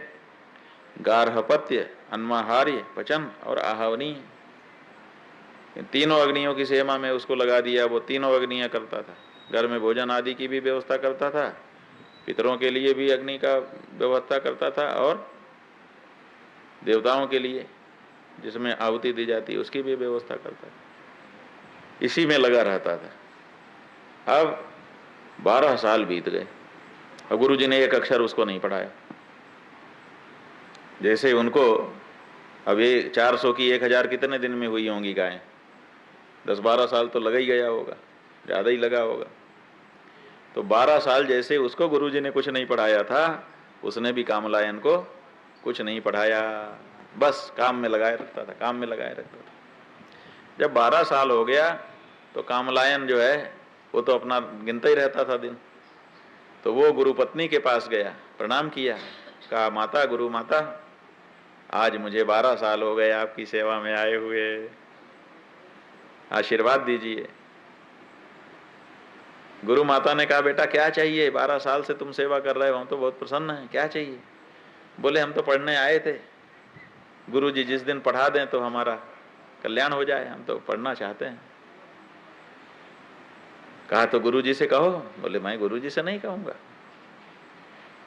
गार्हपत्य, अन्माहार्य, पचन और आहवनीय। इन तीनों अग्नियों की सेवा में उसको लगा दिया। वो तीनों अग्नियां करता था। घर में भोजन आदि की भी व्यवस्था करता था, पितरों के लिए भी अग्नि का व्यवस्था करता था, और देवताओं के लिए जिसमें आहुति दी जाती उसकी भी व्यवस्था करता था। इसी में लगा रहता था। अब 12 साल बीत गए और गुरुजी ने एक अक्षर उसको नहीं पढ़ाया। जैसे उनको अब ये 400 की 1000 कितने दिन में हुई होंगी गायें? 10-12 साल तो लगा ही गया होगा, ज़्यादा ही लगा होगा। तो 12 साल जैसे उसको गुरुजी ने कुछ नहीं पढ़ाया था, उसने भी कामलायन को कुछ नहीं पढ़ाया, बस काम में लगाए रखता था, काम में लगाए रखता था। जब 12 साल हो गया तो कामलायन जो है वो तो अपना गिनता ही रहता था दिन। तो वो गुरु पत्नी के पास गया, प्रणाम किया, कहा माता, गुरु माता, आज मुझे 12 साल हो गए आपकी सेवा में आए हुए, आशीर्वाद दीजिए। गुरु माता ने कहा बेटा क्या चाहिए, 12 साल से तुम सेवा कर रहे हो, हम तो बहुत प्रसन्न हैं, क्या चाहिए? बोले हम तो पढ़ने आए थे, गुरुजी जिस दिन पढ़ा दें तो हमारा कल्याण हो जाए, हम तो पढ़ना चाहते हैं। कहा तो गुरुजी से कहो। बोले मैं गुरुजी से नहीं कहूँगा,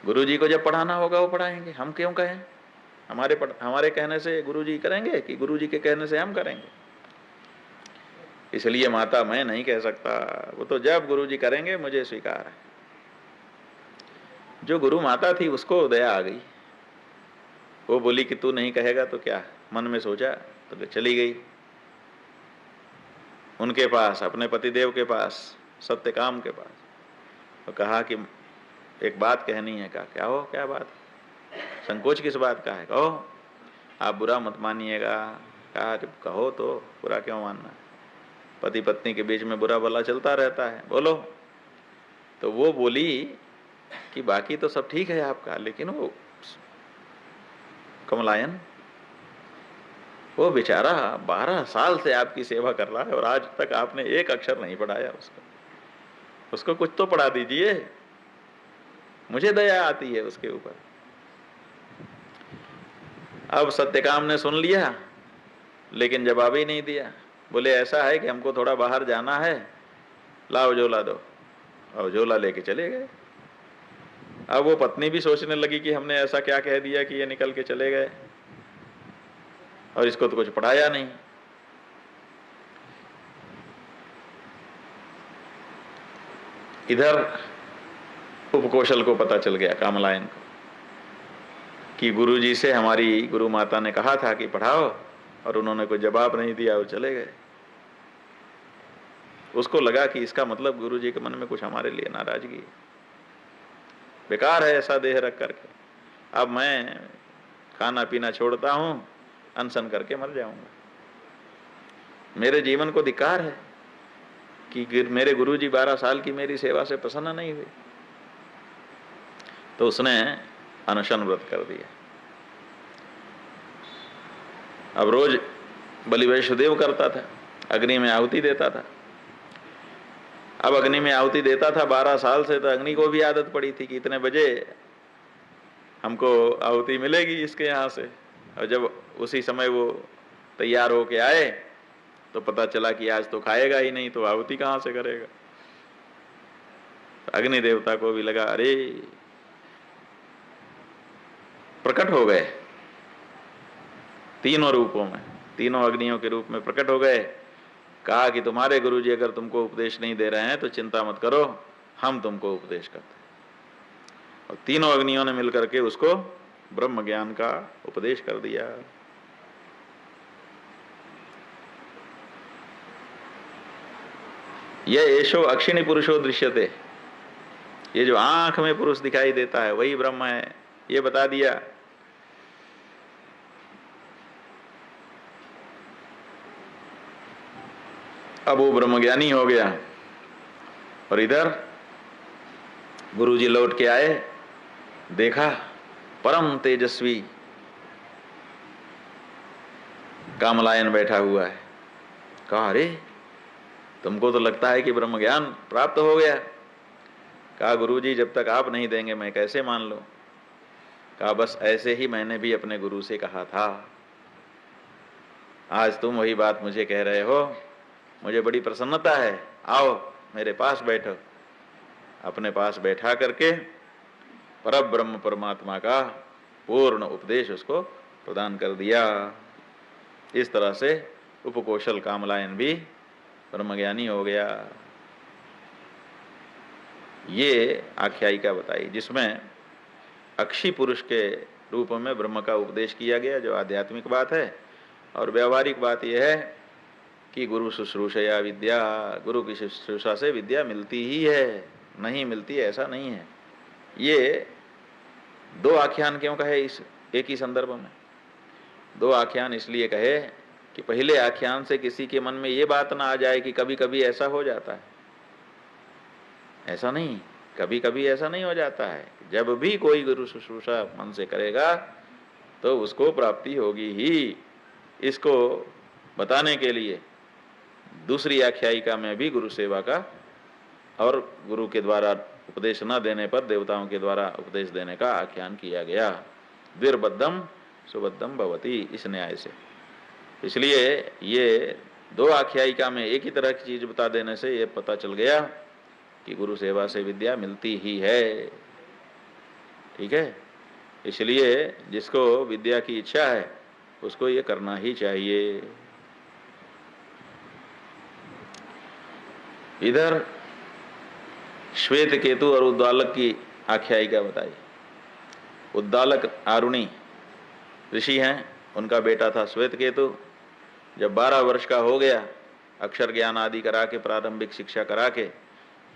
गुरुजी को जब पढ़ाना होगा वो पढ़ाएंगे, हम क्यों कहें? हमारे कहने से गुरुजी करेंगे कि गुरुजी के कहने से हम करेंगे? इसलिए माता मैं नहीं कह सकता, वो तो जब गुरुजी करेंगे मुझे स्वीकार है। जो गुरु माता थी उसको दया आ गई, वो बोली कि तू नहीं कहेगा तो क्या, मन में सोचा तो चली गई उनके पास, अपने पतिदेव के पास, सत्यकाम के पास, तो कहा कि एक बात कहनी है। कहा क्या हो, क्या बात? संकोच किस बात का है, कहो, आप बुरा मत मानिएगा। कहा कहो तो, बुरा क्यों मानना, पति पत्नी के बीच में बुरा भला चलता रहता है, बोलो। तो वो बोली कि बाकी तो सब ठीक है आपका, लेकिन वो कमलायन, वो बेचारा 12 साल से आपकी सेवा कर रहा है और आज तक आपने एक अक्षर नहीं पढ़ाया उसको कुछ तो पढ़ा दीजिए, मुझे दया आती है उसके ऊपर। अब सत्यकाम ने सुन लिया लेकिन जवाब ही नहीं दिया। बोले ऐसा है कि हमको थोड़ा बाहर जाना है, लाओ झोला दो, और झोला लेके चले गए। अब वो पत्नी भी सोचने लगी कि हमने ऐसा क्या कह दिया कि ये निकल के चले गए और इसको तो कुछ पढ़ाया नहीं। इधर उपकोशल को पता चल गया, कामलायन को, कि गुरुजी से हमारी गुरु माता ने कहा था कि पढ़ाओ और उन्होंने कोई जवाब नहीं दिया, वो चले गए। उसको लगा कि इसका मतलब गुरुजी के मन में कुछ हमारे लिए नाराजगी है, बेकार है ऐसा देह रख करके, अब मैं खाना पीना छोड़ता हूं, अनशन करके मर जाऊंगा। मेरे जीवन को धिक्कार है कि मेरे गुरुजी 12 साल की मेरी सेवा से प्रसन्न नहीं हुए। तो उसने अनशन व्रत कर दिया। अब रोज बलि वैष्णदेव करता था, अग्नि में आहुति देता था। अब अग्नि में आहुति देता था 12 साल से, तो अग्नि को भी आदत पड़ी थी कि इतने बजे हमको आहुति मिलेगी इसके यहाँ से। और जब उसी समय वो तैयार होके आए तो पता चला कि आज तो खाएगा ही नहीं, तो आहुति कहाँ से करेगा। अग्नि देवता को भी लगा अरे, प्रकट हो गए तीनों रूपों में, तीनों अग्नियों के रूप में प्रकट हो गए। कहा कि तुम्हारे गुरुजी अगर तुमको उपदेश नहीं दे रहे हैं तो चिंता मत करो, हम तुमको उपदेश करते हैं। और तीनों अग्नियों ने मिलकर के उसको ब्रह्म ज्ञान का उपदेश कर दिया। यह ऐशो अक्षिणी पुरुषो दृश्यते, ये जो आंख में पुरुष दिखाई देता है वही ब्रह्म है, ये बता दिया। अब वो ब्रह्मज्ञानी हो गया। और इधर गुरुजी लौट के आए, देखा परम तेजस्वी कामलायन बैठा हुआ है। कहा, अरे तुमको तो लगता है कि ब्रह्म ज्ञान प्राप्त हो गया। कहा, गुरुजी जब तक आप नहीं देंगे मैं कैसे मान लूं। कहा, बस ऐसे ही मैंने भी अपने गुरु से कहा था, आज तुम वही बात मुझे कह रहे हो, मुझे बड़ी प्रसन्नता है, आओ मेरे पास बैठो। अपने पास बैठा करके परम ब्रह्म परमात्मा का पूर्ण उपदेश उसको प्रदान कर दिया। इस तरह से उपकोशल कामलायन भी ब्रह्मज्ञानी हो गया। ये आख्यायिका बताई जिसमें अक्षी पुरुष के रूप में ब्रह्म का उपदेश किया गया, जो आध्यात्मिक बात है। और व्यवहारिक बात यह है कि गुरु शुश्रूषया विद्या, गुरु की शुश्रूषा से विद्या मिलती ही है, नहीं मिलती ऐसा नहीं है। ये दो आख्यान क्यों कहे इस एक ही संदर्भ में? दो आख्यान इसलिए कहे कि पहले आख्यान से किसी के मन में ये बात ना आ जाए कि कभी कभी ऐसा हो जाता है। ऐसा नहीं, कभी कभी ऐसा नहीं हो जाता है। जब भी कोई गुरु शुश्रूषा मन से करेगा तो उसको प्राप्ति होगी ही। इसको बताने के लिए दूसरी आख्यायिका में भी गुरु सेवा का और गुरु के द्वारा उपदेश न देने पर देवताओं के द्वारा उपदेश देने का आख्यान किया गया। द्विर्बद्धम सुबद्धम भवति, इस न्याय से। इसलिए ये दो आख्यायिका में एक ही तरह की चीज बता देने से ये पता चल गया कि गुरु सेवा से विद्या मिलती ही है। ठीक है, इसलिए जिसको विद्या की इच्छा है उसको ये करना ही चाहिए। इधर श्वेत केतु और उद्दालक की आख्यायिका बताई। उद्दालक आरुणी ऋषि हैं, उनका बेटा था श्वेत केतु। जब 12 वर्ष का हो गया, अक्षर ज्ञान आदि करा के, प्रारंभिक शिक्षा करा के,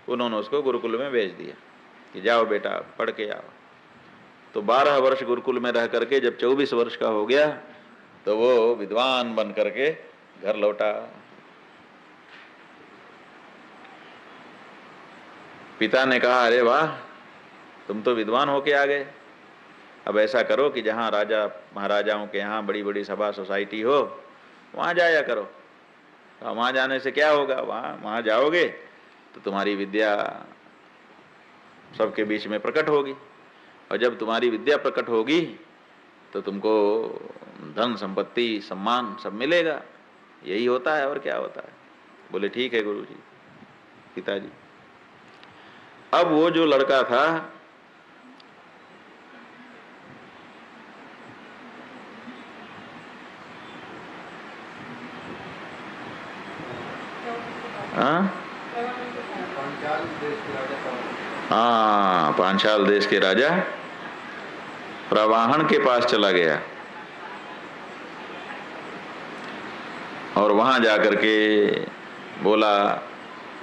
उन्होंने उसको गुरुकुल में भेज दिया कि जाओ बेटा पढ़ के आओ। तो 12 वर्ष गुरुकुल में रह करके जब 24 वर्ष का हो गया तो वो विद्वान बन करके घर लौटा। पिता ने कहा, अरे वाह, तुम तो विद्वान होके आ गए। अब ऐसा करो कि जहाँ राजा महाराजाओं के यहाँ बड़ी बड़ी सभा सोसाइटी हो वहाँ जाया करो। तो वहाँ जाने से क्या होगा, वहाँ जाओगे तो तुम्हारी विद्या सबके बीच में प्रकट होगी, और जब तुम्हारी विद्या प्रकट होगी तो तुमको धन संपत्ति सम्मान सब मिलेगा। यही होता है, और क्या होता है। बोले ठीक है गुरुजी, पिताजी। अब वो जो लड़का था पांचाल देश के राजा प्रवाहन के पास चला गया और वहां जाकर के बोला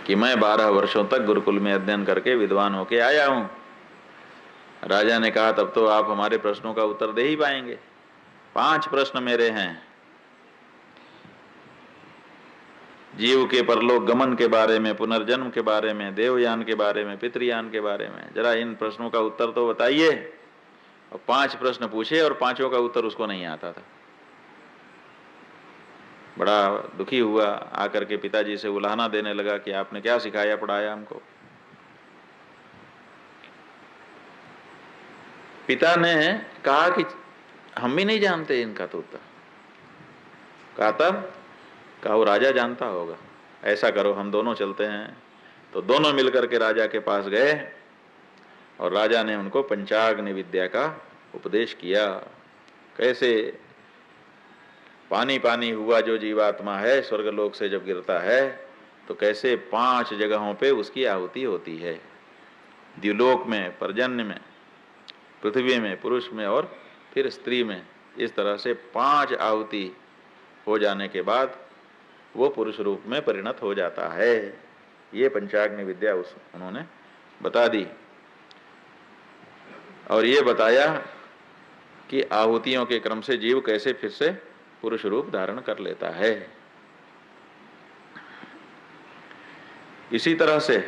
कि मैं 12 वर्षों तक गुरुकुल में अध्ययन करके विद्वान होके आया हूं। राजा ने कहा, तब तो आप हमारे प्रश्नों का उत्तर दे ही पाएंगे। 5 प्रश्न मेरे हैं। जीव के परलोक गमन के बारे में, पुनर्जन्म के बारे में, देवयान के बारे में, पितृयान के बारे में, जरा इन प्रश्नों का उत्तर तो बताइए। और 5 प्रश्न पूछे और 5ओं का उत्तर उसको नहीं आता था। बड़ा दुखी हुआ, आकर के पिताजी से उलाहना देने लगा कि आपने क्या सिखाया पढ़ाया हमको। पिता ने कहा कि हम भी नहीं जानते इनका तो उत्तर। कहा तब? कहा वो राजा जानता होगा। ऐसा करो, हम दोनों चलते हैं। तो दोनों मिलकर के राजा के पास गए और राजा ने उनको पंचाग्नि विद्या का उपदेश किया। कैसे पानी पानी हुआ जो जीवात्मा है स्वर्गलोक से जब गिरता है तो कैसे 5 जगहों पे उसकी आहुति होती है। द्युलोक में, पर्जन्य में, पृथ्वी में, पुरुष में और फिर स्त्री में। इस तरह से 5 आहुति हो जाने के बाद वो पुरुष रूप में परिणत हो जाता है। ये पंचाग्नि विद्या उन्होंने बता दी और ये बताया कि आहुतियों के क्रम से जीव कैसे फिर से पुरुष रूप धारण कर लेता है। इसी तरह से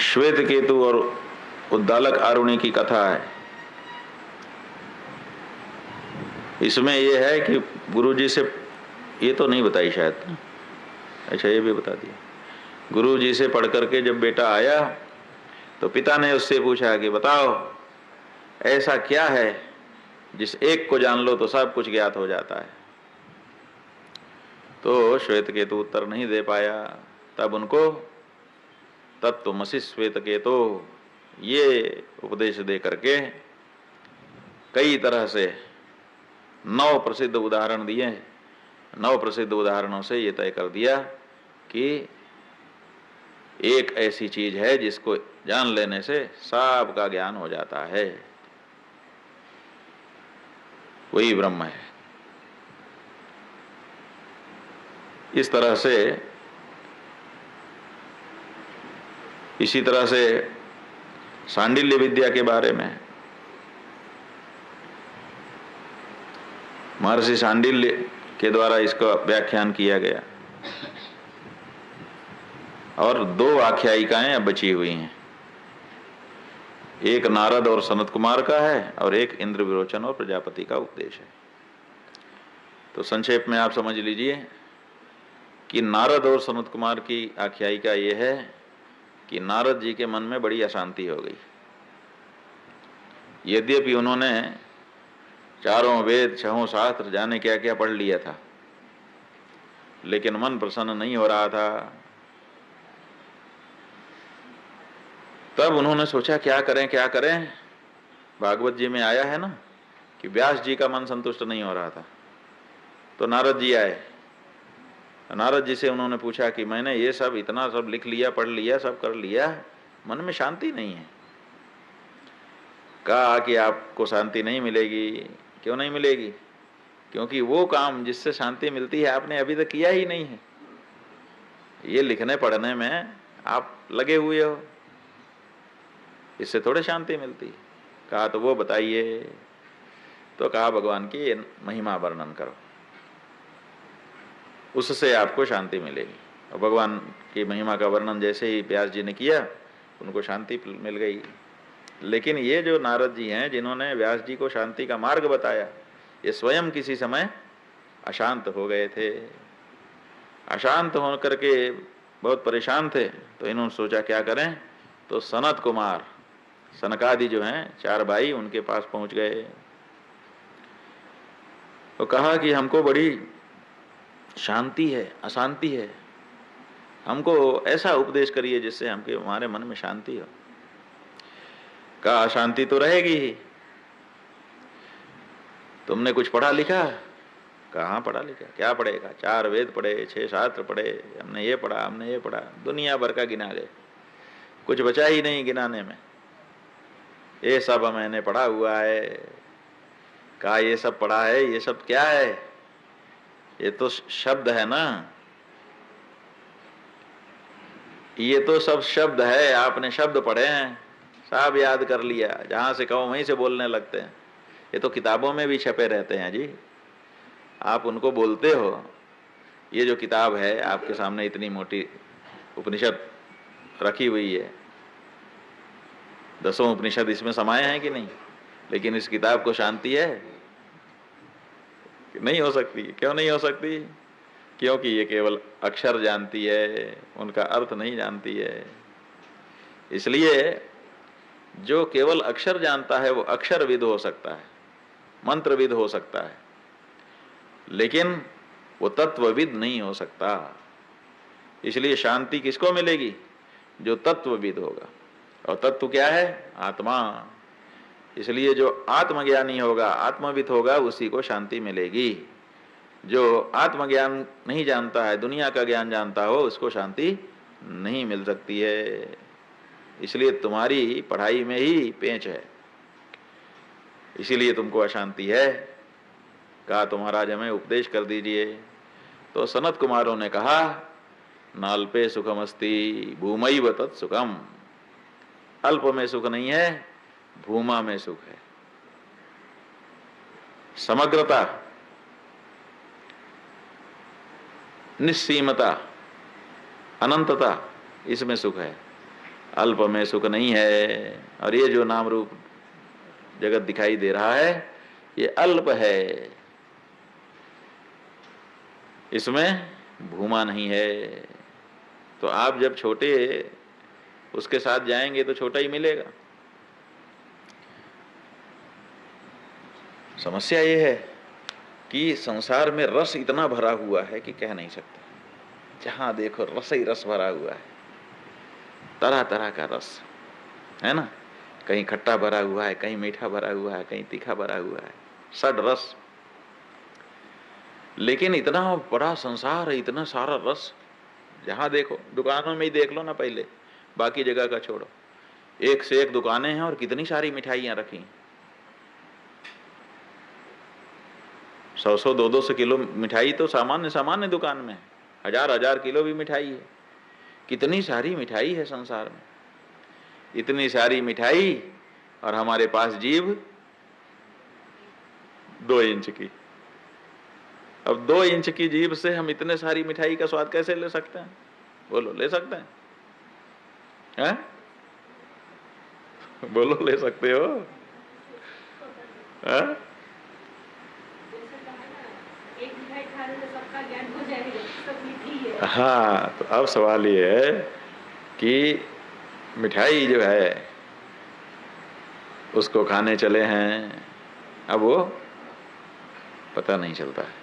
श्वेत केतु और उद्दालक आरुणि की कथा है। इसमें यह है कि गुरुजी से, ये तो नहीं बताई शायद, अच्छा ये भी बता दिया। गुरुजी से पढ़ करके जब बेटा आया तो पिता ने उससे पूछा कि बताओ ऐसा क्या है जिस एक को जान लो तो सब कुछ ज्ञात हो जाता है। तो श्वेत केतु उत्तर नहीं दे पाया। तब उनको तत्त्वमसि श्वेत केतु ये उपदेश दे करके कई तरह से 9 प्रसिद्ध उदाहरण दिए। 9 प्रसिद्ध उदाहरणों से ये तय कर दिया कि एक ऐसी चीज है जिसको जान लेने से सब का ज्ञान हो जाता है, वही ब्रह्म है। इस तरह से, इसी तरह से सांडिल्य विद्या के बारे में महर्षि सांडिल्य के द्वारा इसका व्याख्यान किया गया और 2 आख्यायिकाएं अब बची हुई हैं। एक नारद और सनत कुमार का है और एक इंद्र विरोचन और प्रजापति का उपदेश है। तो संक्षेप में आप समझ लीजिए कि नारद और सनत कुमार की आख्यायिका ये है कि नारद जी के मन में बड़ी अशांति हो गई। यद्यपि उन्होंने 4 वेद 6 शास्त्र जाने क्या क्या पढ़ लिया था, लेकिन मन प्रसन्न नहीं हो रहा था। तब उन्होंने सोचा क्या करें क्या करें। भागवत जी में आया है ना कि व्यास जी का मन संतुष्ट नहीं हो रहा था, तो नारद जी आए। नारद जी से उन्होंने पूछा कि मैंने ये सब इतना सब लिख लिया, पढ़ लिया, सब कर लिया, मन में शांति नहीं है। कहा कि आपको शांति नहीं मिलेगी। क्यों नहीं मिलेगी? क्योंकि वो काम जिससे शांति मिलती है आपने अभी तक किया ही नहीं है। ये लिखने पढ़ने में आप लगे हुए हो, इससे थोड़े शांति मिलती है। कहा तो वो बताइए। तो कहा भगवान की महिमा वर्णन करो, उससे आपको शांति मिलेगी। और भगवान की महिमा का वर्णन जैसे ही व्यास जी ने किया उनको शांति मिल गई। लेकिन ये जो नारद जी हैं जिन्होंने व्यास जी को शांति का मार्ग बताया, ये स्वयं किसी समय अशांत हो गए थे। अशांत होकर के बहुत परेशान थे। तो इन्होंने सोचा क्या करें। तो सनत कुमार, सनकादि जो हैं 4 भाई, उनके पास पहुंच गए। तो कहा कि हमको बड़ी शांति है, अशांति है, हमको ऐसा उपदेश करिए जिससे हमके हमारे मन में शांति हो। कहा अशांति तो रहेगी ही। तुमने कुछ पढ़ा लिखा? कहाँ पढ़ा लिखा, क्या पढ़ेगा? 4 वेद पढ़े, 6 शास्त्र पढ़े, हमने ये पढ़ा, हमने ये पढ़ा, दुनिया भर का गिना गए, कुछ बचा ही नहीं गिनाने में। ये सब मैंने पढ़ा हुआ है। कहा ये सब पढ़ा है, ये सब क्या है? ये तो शब्द है ना, ये तो सब शब्द है। आपने शब्द पढ़े हैं, सब याद कर लिया, जहां से कहो वहीं से बोलने लगते हैं। ये तो किताबों में भी छपे रहते हैं जी, आप उनको बोलते हो। ये जो किताब है आपके सामने इतनी मोटी उपनिषद रखी हुई है, 10 उपनिषद इसमें समाये हैं कि नहीं? लेकिन इस किताब को शांति है? नहीं हो सकती। क्यों नहीं हो सकती? क्योंकि ये केवल अक्षर जानती है, उनका अर्थ नहीं जानती है। इसलिए जो केवल अक्षर जानता है वो अक्षरविद हो सकता है, मंत्रविद हो सकता है, लेकिन वो तत्वविद नहीं हो सकता। इसलिए शांति किसको मिलेगी? जो तत्वविद होगा। और तत्व क्या है? आत्मा। इसलिए जो आत्मज्ञानी होगा, आत्मविद होगा, उसी को शांति मिलेगी। जो आत्मज्ञान नहीं जानता है, दुनिया का ज्ञान जानता हो, उसको शांति नहीं मिल सकती है। इसलिए तुम्हारी पढ़ाई में ही पेंच है, इसीलिए तुमको अशांति है। कहा तो महाराज हमें उपदेश कर दीजिए। तो सनत कुमारों ने कहा नाल्पे सुखमस्ति भूमैव तत्सुखम। अल्प में सुख नहीं है, भूमा में सुख है। समग्रता, निस्सीमता, अनंतता, इसमें सुख है। अल्प में सुख नहीं है। और ये जो नाम रूप जगत दिखाई दे रहा है ये अल्प है, इसमें भूमा नहीं है। तो आप जब छोटे उसके साथ जाएंगे तो छोटा ही मिलेगा। समस्या ये है कि संसार में रस इतना भरा हुआ है कि कह नहीं सकते। जहां देखो रस ही रस भरा हुआ है, तरह तरह का रस है ना। कहीं खट्टा भरा हुआ है, कहीं मीठा भरा हुआ है, कहीं तीखा भरा हुआ है, षड रस। लेकिन इतना बड़ा संसार है, इतना सारा रस, जहां देखो, दुकानों में ही देख लो ना पहले, बाकी जगह का छोड़ो। एक से एक दुकानें हैं और कितनी सारी मिठाइयां रखी, 100-100, 200 किलो मिठाई तो सामान्य सामान्य दुकान में है, 1000-1000 किलो भी मिठाई है। कितनी सारी मिठाई है संसार में, इतनी सारी मिठाई, और हमारे पास जीभ 2 इंच की। अब 2 इंच की जीभ से हम इतने सारी मिठाई का स्वाद कैसे ले सकते हैं? बोलो, ले सकते हैं? हैं? बोलो, ले सकते हो? हैं? हाँ, तो अब सवाल ये है कि मिठाई जो है उसको खाने चले हैं, अब वो पता नहीं चलता है,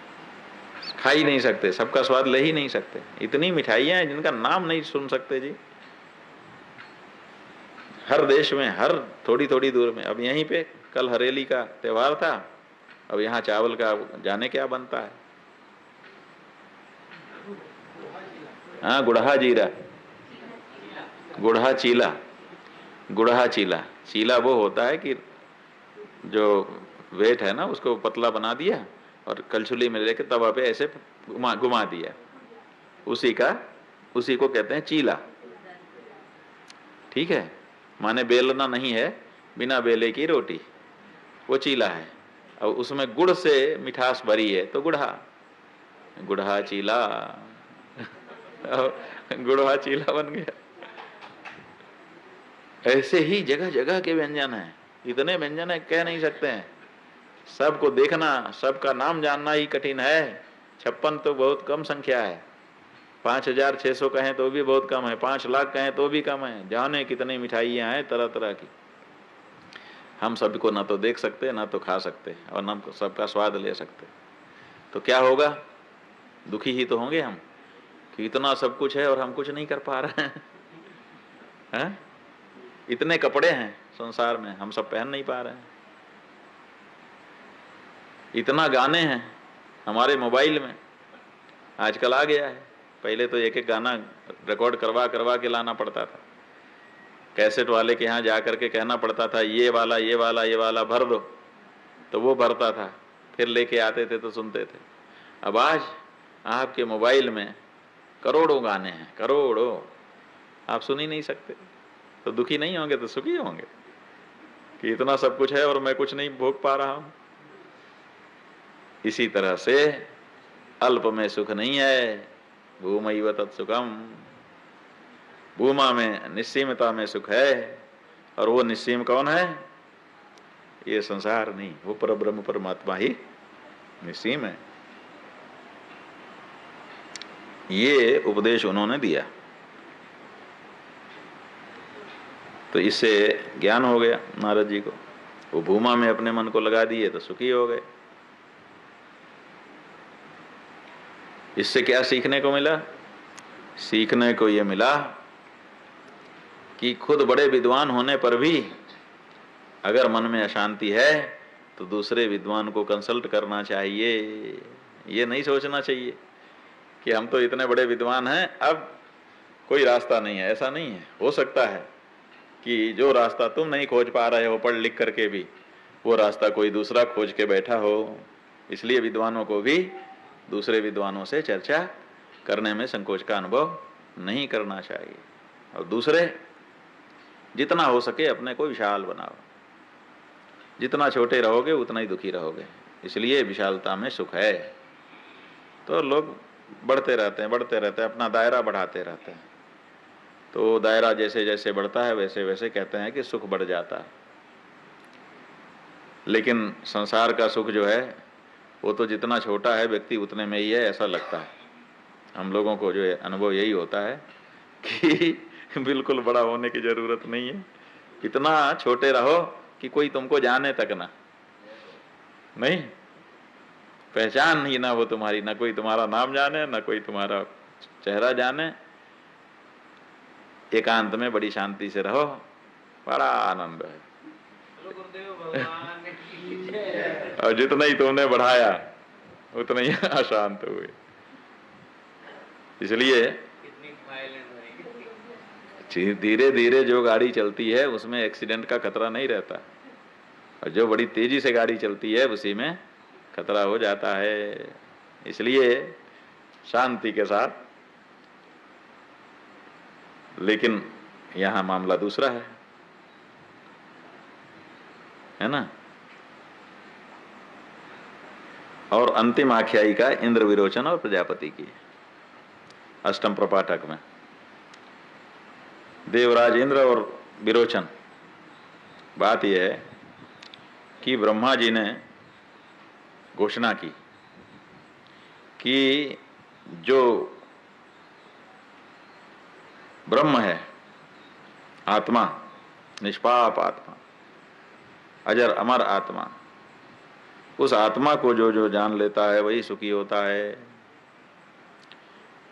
खा ही नहीं सकते, सबका स्वाद ले ही नहीं सकते। इतनी मिठाइयां हैं जिनका नाम नहीं सुन सकते जी, हर देश में, हर थोड़ी थोड़ी दूर में। अब यहीं पे कल हरेली का त्योहार था, अब यहाँ चावल का जाने क्या बनता है। हाँ, गुड़हा जीरा, गुड़हा चीला, गुड़हा चीला। चीला वो होता है कि जो वेट है ना उसको पतला बना दिया और कलछुली में लेके तवा पे ऐसे घुमा दिया, उसी को कहते हैं चीला। ठीक है, माने बेलना नहीं है, बिना बेले की रोटी, वो चीला है। और उसमें गुड़ से मिठास भरी है तो गुड़हा, गुड़हा चीला गुड़हा चीला बन गया। ऐसे ही जगह जगह के व्यंजन हैं, इतने व्यंजन है कह नहीं सकते हैं। सबको देखना, सबका नाम जानना ही कठिन है। 56 तो बहुत कम संख्या है, 5600 कहें तो भी बहुत कम है, 5 लाख कहें तो भी कम है। जाने कितनी मिठाइयां हैं तरह तरह की, हम सबको ना तो देख सकते, ना तो खा सकते, और ना सबका स्वाद ले सकते। तो क्या होगा? दुखी ही तो होंगे हम कि इतना सब कुछ है और हम कुछ नहीं कर पा रहे हैं। इतने कपड़े हैं संसार में, हम सब पहन नहीं पा रहे हैं। इतना गाने हैं हमारे मोबाइल में, आजकल आ गया है। पहले तो एक एक गाना रिकॉर्ड करवा करवा के लाना पड़ता था, कैसेट वाले के यहाँ जा करके कहना पड़ता था ये वाला ये वाला ये वाला भर दो, तो वो भरता था, फिर लेके आते थे तो सुनते थे। अब आज आपके मोबाइल में करोड़ों गाने हैं, करोड़ों, आप सुन ही नहीं सकते। तो दुखी नहीं होंगे तो सुखी होंगे कि इतना सब कुछ है और मैं कुछ नहीं भोग पा रहा हूं। इसी तरह से अल्प में सुख नहीं है, भूमैव तत्सुखम, भूमा में निस्सीमता में सुख है। और वो निस्सीम कौन है? ये संसार नहीं, वो परब्रह्म परमात्मा ही निस्सीम है। ये उपदेश उन्होंने दिया, तो इससे ज्ञान हो गया नारद जी को। वो भूमा में अपने मन को लगा दिए तो सुखी हो गए। इससे क्या सीखने को मिला? सीखने को ये मिला कि खुद बड़े विद्वान होने पर भी अगर मन में अशांति है तो दूसरे विद्वान को कंसल्ट करना चाहिए। ये नहीं सोचना चाहिए कि हम तो इतने बड़े विद्वान हैं, अब कोई रास्ता नहीं है। ऐसा नहीं है। हो सकता है कि जो रास्ता तुम नहीं खोज पा रहे हो पढ़ लिख करके भी, वो रास्ता कोई दूसरा खोज के बैठा हो। इसलिए विद्वानों को भी दूसरे विद्वानों से चर्चा करने में संकोच का अनुभव नहीं करना चाहिए। और दूसरे, जितना हो सके अपने को विशाल बनाओ। जितना छोटे रहोगे उतना ही दुखी रहोगे, इसलिए विशालता में सुख है। तो लोग बढ़ते रहते हैं, बढ़ते रहते हैं, अपना दायरा बढ़ाते रहते हैं। तो दायरा जैसे जैसे बढ़ता है वैसे वैसे कहते हैं कि सुख बढ़ जाता है। लेकिन संसार का सुख जो है वो तो जितना छोटा है व्यक्ति उतने में ही है, ऐसा लगता है। हम लोगों को जो है अनुभव यही होता है कि बिल्कुल बड़ा होने की जरूरत नहीं है, इतना छोटे रहो कि कोई तुमको जाने तक ना, नहीं पहचान ही ना हो तुम्हारी, ना कोई तुम्हारा नाम जाने, ना कोई तुम्हारा चेहरा जाने। एकांत में बड़ी शांति से रहो, बड़ा आनंद है। और जितना ही तुमने बढ़ाया उतना ही अशांत हुए। इसलिए धीरे धीरे जो गाड़ी चलती है उसमें एक्सीडेंट का खतरा नहीं रहता, और जो बड़ी तेजी से गाड़ी चलती है उसी में खतरा हो जाता है। इसलिए शांति के साथ। लेकिन यहां मामला दूसरा है ना। और अंतिम आख्यायिका इंद्र विरोचन और प्रजापति की, अष्टम प्रपाठक में देवराज इंद्र और विरोचन। बात यह है कि ब्रह्मा जी ने घोषणा की कि जो ब्रह्म है, आत्मा, निष्पाप आत्मा, अजर अमर आत्मा, उस आत्मा को जो जो जान लेता है वही सुखी होता है।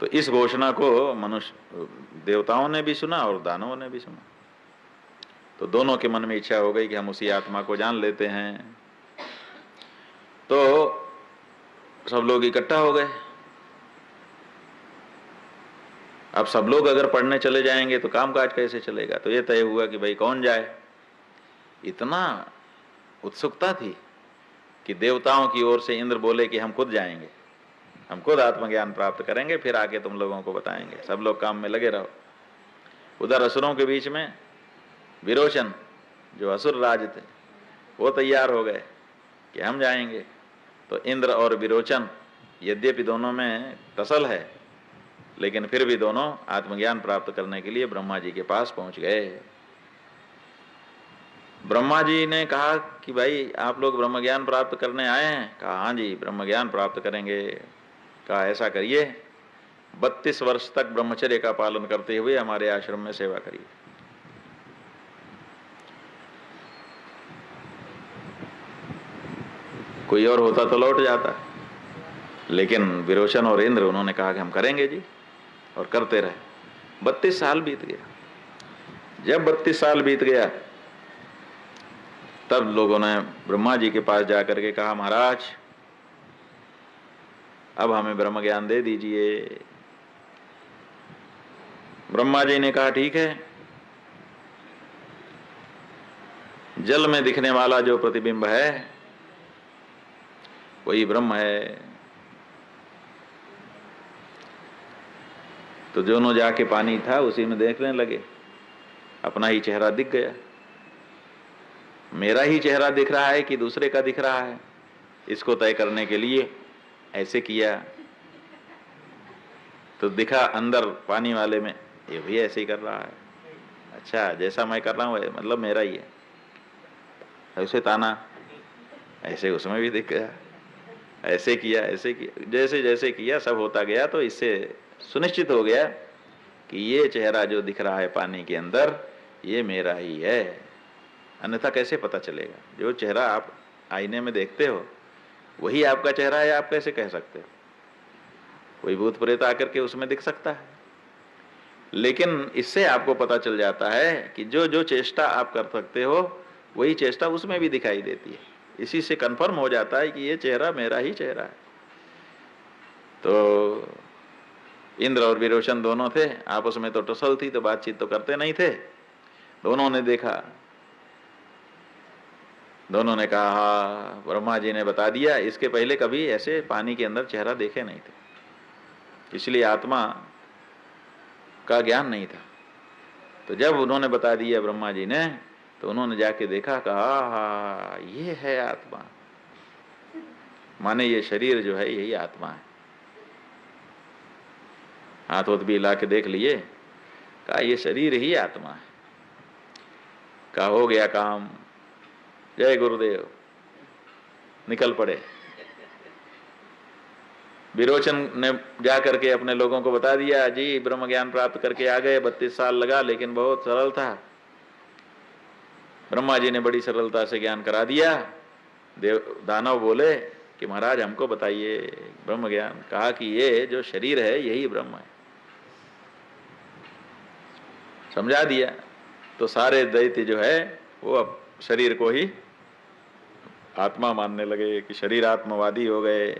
तो इस घोषणा को मनुष्य देवताओं ने भी सुना और दानवों ने भी सुना। तो दोनों के मन में इच्छा हो गई कि हम उसी आत्मा को जान लेते हैं। तो सब लोग इकट्ठा हो गए। अब सब लोग अगर पढ़ने चले जाएंगे तो कामकाज कैसे चलेगा। तो ये तय हुआ कि भाई कौन जाए। इतना उत्सुकता थी कि देवताओं की ओर से इंद्र बोले कि हम खुद जाएंगे, हम खुद आत्मज्ञान प्राप्त करेंगे, फिर आके तुम लोगों को बताएंगे, सब लोग काम में लगे रहो। उधर असुरों के बीच में विरोचन जो असुर राज थे वो तैयार हो गए कि हम जाएंगे। तो इंद्र और विरोचन यद्यपि दोनों में टसल है, लेकिन फिर भी दोनों आत्मज्ञान प्राप्त करने के लिए ब्रह्मा जी के पास पहुंच गए। ब्रह्मा जी ने कहा कि भाई आप लोग ब्रह्म ज्ञान प्राप्त करने आए हैं। कहा हाँ जी ब्रह्म ज्ञान प्राप्त करेंगे। कहा ऐसा करिए 32 वर्ष तक ब्रह्मचर्य का पालन करते हुए हमारे आश्रम में सेवा करिए। कोई और होता तो लौट जाता, लेकिन विरोचन और इंद्र उन्होंने कहा कि हम करेंगे जी, और करते रहे। 32 साल बीत गया। जब 32 साल बीत गया तब लोगों ने ब्रह्मा जी के पास जाकर के कहा महाराज अब हमें ब्रह्म ज्ञान दे दीजिए। ब्रह्मा जी ने कहा ठीक है, जल में दिखने वाला जो प्रतिबिंब है वही ब्रह्म है। तो दोनों जाके पानी था उसी में देखने लगे, अपना ही चेहरा दिख गया। मेरा ही चेहरा दिख रहा है कि दूसरे का दिख रहा है, इसको तय करने के लिए ऐसे किया। तो दिखा अंदर पानी वाले में ये भी ऐसे ही कर रहा है। अच्छा जैसा मैं कर रहा हूँ मतलब मेरा ही है। ऐसे ताना, ऐसे उसमें भी दिख गया। ऐसे किया, ऐसे किया, जैसे जैसे किया सब होता गया। तो इससे सुनिश्चित हो गया कि ये चेहरा जो दिख रहा है पानी के अंदर ये मेरा ही है, अन्यथा कैसे पता चलेगा। जो चेहरा आप आईने में देखते हो वही आपका चेहरा है, आप कैसे कह सकते हो। कोई भूत प्रेत आकर के उसमें दिख सकता है, लेकिन इससे आपको पता चल जाता है कि जो जो चेष्टा आप कर सकते हो वही चेष्टा उसमें भी दिखाई देती है। इसी से कंफर्म हो जाता है कि ये चेहरा मेरा ही चेहरा है। तो इंद्र और विरोचन दोनों थे, आपस में तो टसल थी तो बातचीत तो करते नहीं थे। दोनों ने देखा, दोनों ने कहा हाँ ब्रह्मा जी ने बता दिया, इसके पहले कभी ऐसे पानी के अंदर चेहरा देखे नहीं थे, इसलिए आत्मा का ज्ञान नहीं था। तो जब उन्होंने बता दिया ब्रह्मा जी ने तो उन्होंने जाके देखा, कहा हाँ ये है आत्मा, माने ये शरीर जो है यही आत्मा है। हाथ होत भी हिला के देख लिए, कहा ये शरीर ही आत्मा है। कहा हो गया काम, जय गुरुदेव। निकल पड़े। विरोचन ने जा करके अपने लोगों को बता दिया, जी ब्रह्म ज्ञान प्राप्त करके आ गए, 32 साल लगा लेकिन बहुत सरल था। ब्रह्मा जी ने बड़ी सरलता से ज्ञान करा दिया। दानव बोले कि महाराज हमको बताइए ब्रह्म ज्ञान। कहा कि ये जो शरीर है यही ब्रह्म है। समझा दिया। तो सारे दैत्य जो है वो अब शरीर को ही आत्मा मानने लगे कि शरीर आत्मवादी हो गए।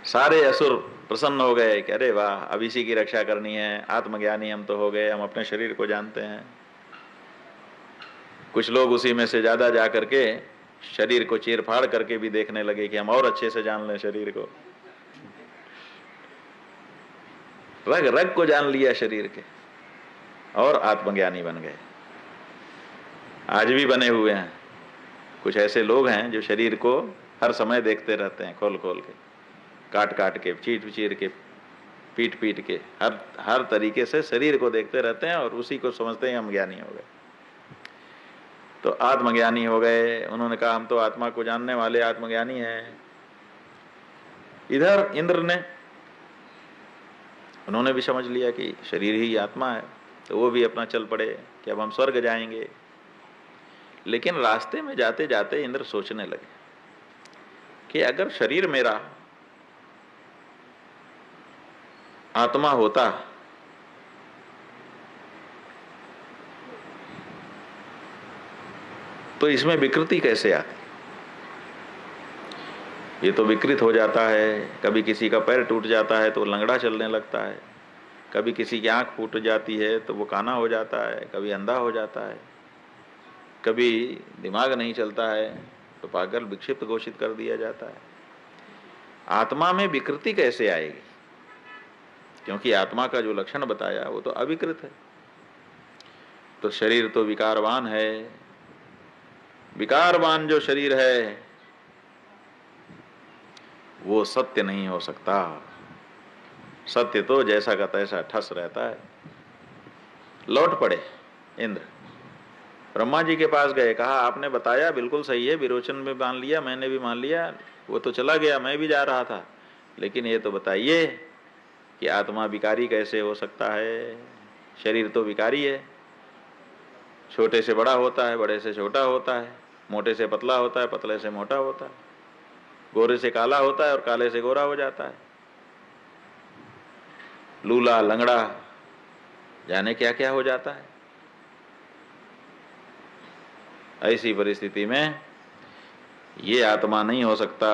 सारे असुर प्रसन्न हो गए कि अरे वाह, अब इसी की रक्षा करनी है, आत्मज्ञानी हम तो हो गए, हम अपने शरीर को जानते हैं। कुछ लोग उसी में से ज्यादा जा करके शरीर को चीर फाड़ करके भी देखने लगे कि हम और अच्छे से जान लें शरीर को। रग रग को जान लिया शरीर के और आत्मज्ञानी बन गए। आज भी बने हुए हैं कुछ ऐसे लोग हैं जो शरीर को हर समय देखते रहते हैं, खोल खोल के, काट काट के, चीर चीर के, पीट पीट के, हर तरीके से शरीर को देखते रहते हैं और उसी को समझते हैं हम ज्ञानी हो गए। तो आत्मज्ञानी हो गए। उन्होंने कहा हम तो आत्मा को जानने वाले आत्मज्ञानी हैं। इधर इंद्र ने, उन्होंने भी समझ लिया कि शरीर ही आत्मा है, तो वो भी अपना चल पड़े कि अब हम स्वर्ग जाएंगे। लेकिन रास्ते में जाते जाते इंद्र सोचने लगे कि अगर शरीर मेरा आत्मा होता तो इसमें विकृति कैसे आती। ये तो विकृत हो जाता है, कभी किसी का पैर टूट जाता है तो लंगड़ा चलने लगता है, कभी किसी की आंख फूट जाती है तो वो काना हो जाता है, कभी अंधा हो जाता है, कभी दिमाग नहीं चलता है तो पागल विक्षिप्त घोषित कर दिया जाता है। आत्मा में विकृति कैसे आएगी, क्योंकि आत्मा का जो लक्षण बताया वो तो अविकृत है। तो शरीर तो विकारवान है, विकारवान जो शरीर है वो सत्य नहीं हो सकता। सत्य तो जैसा का तैसा ठस रहता है। लौट पड़े इंद्र, ब्रह्मा जी के पास गए, कहा आपने बताया बिल्कुल सही है, विरोचन में मान लिया, मैंने भी मान लिया, वो तो चला गया, मैं भी जा रहा था, लेकिन ये तो बताइए कि आत्मा विकारी कैसे हो सकता है। शरीर तो विकारी है, छोटे से बड़ा होता है, बड़े से छोटा होता है, मोटे से पतला होता है, पतले से मोटा होता है, गोरे से काला होता है और काले से गोरा हो जाता है, लूला लंगड़ा, जाने क्या क्या हो जाता है। ऐसी परिस्थिति में ये आत्मा नहीं हो सकता।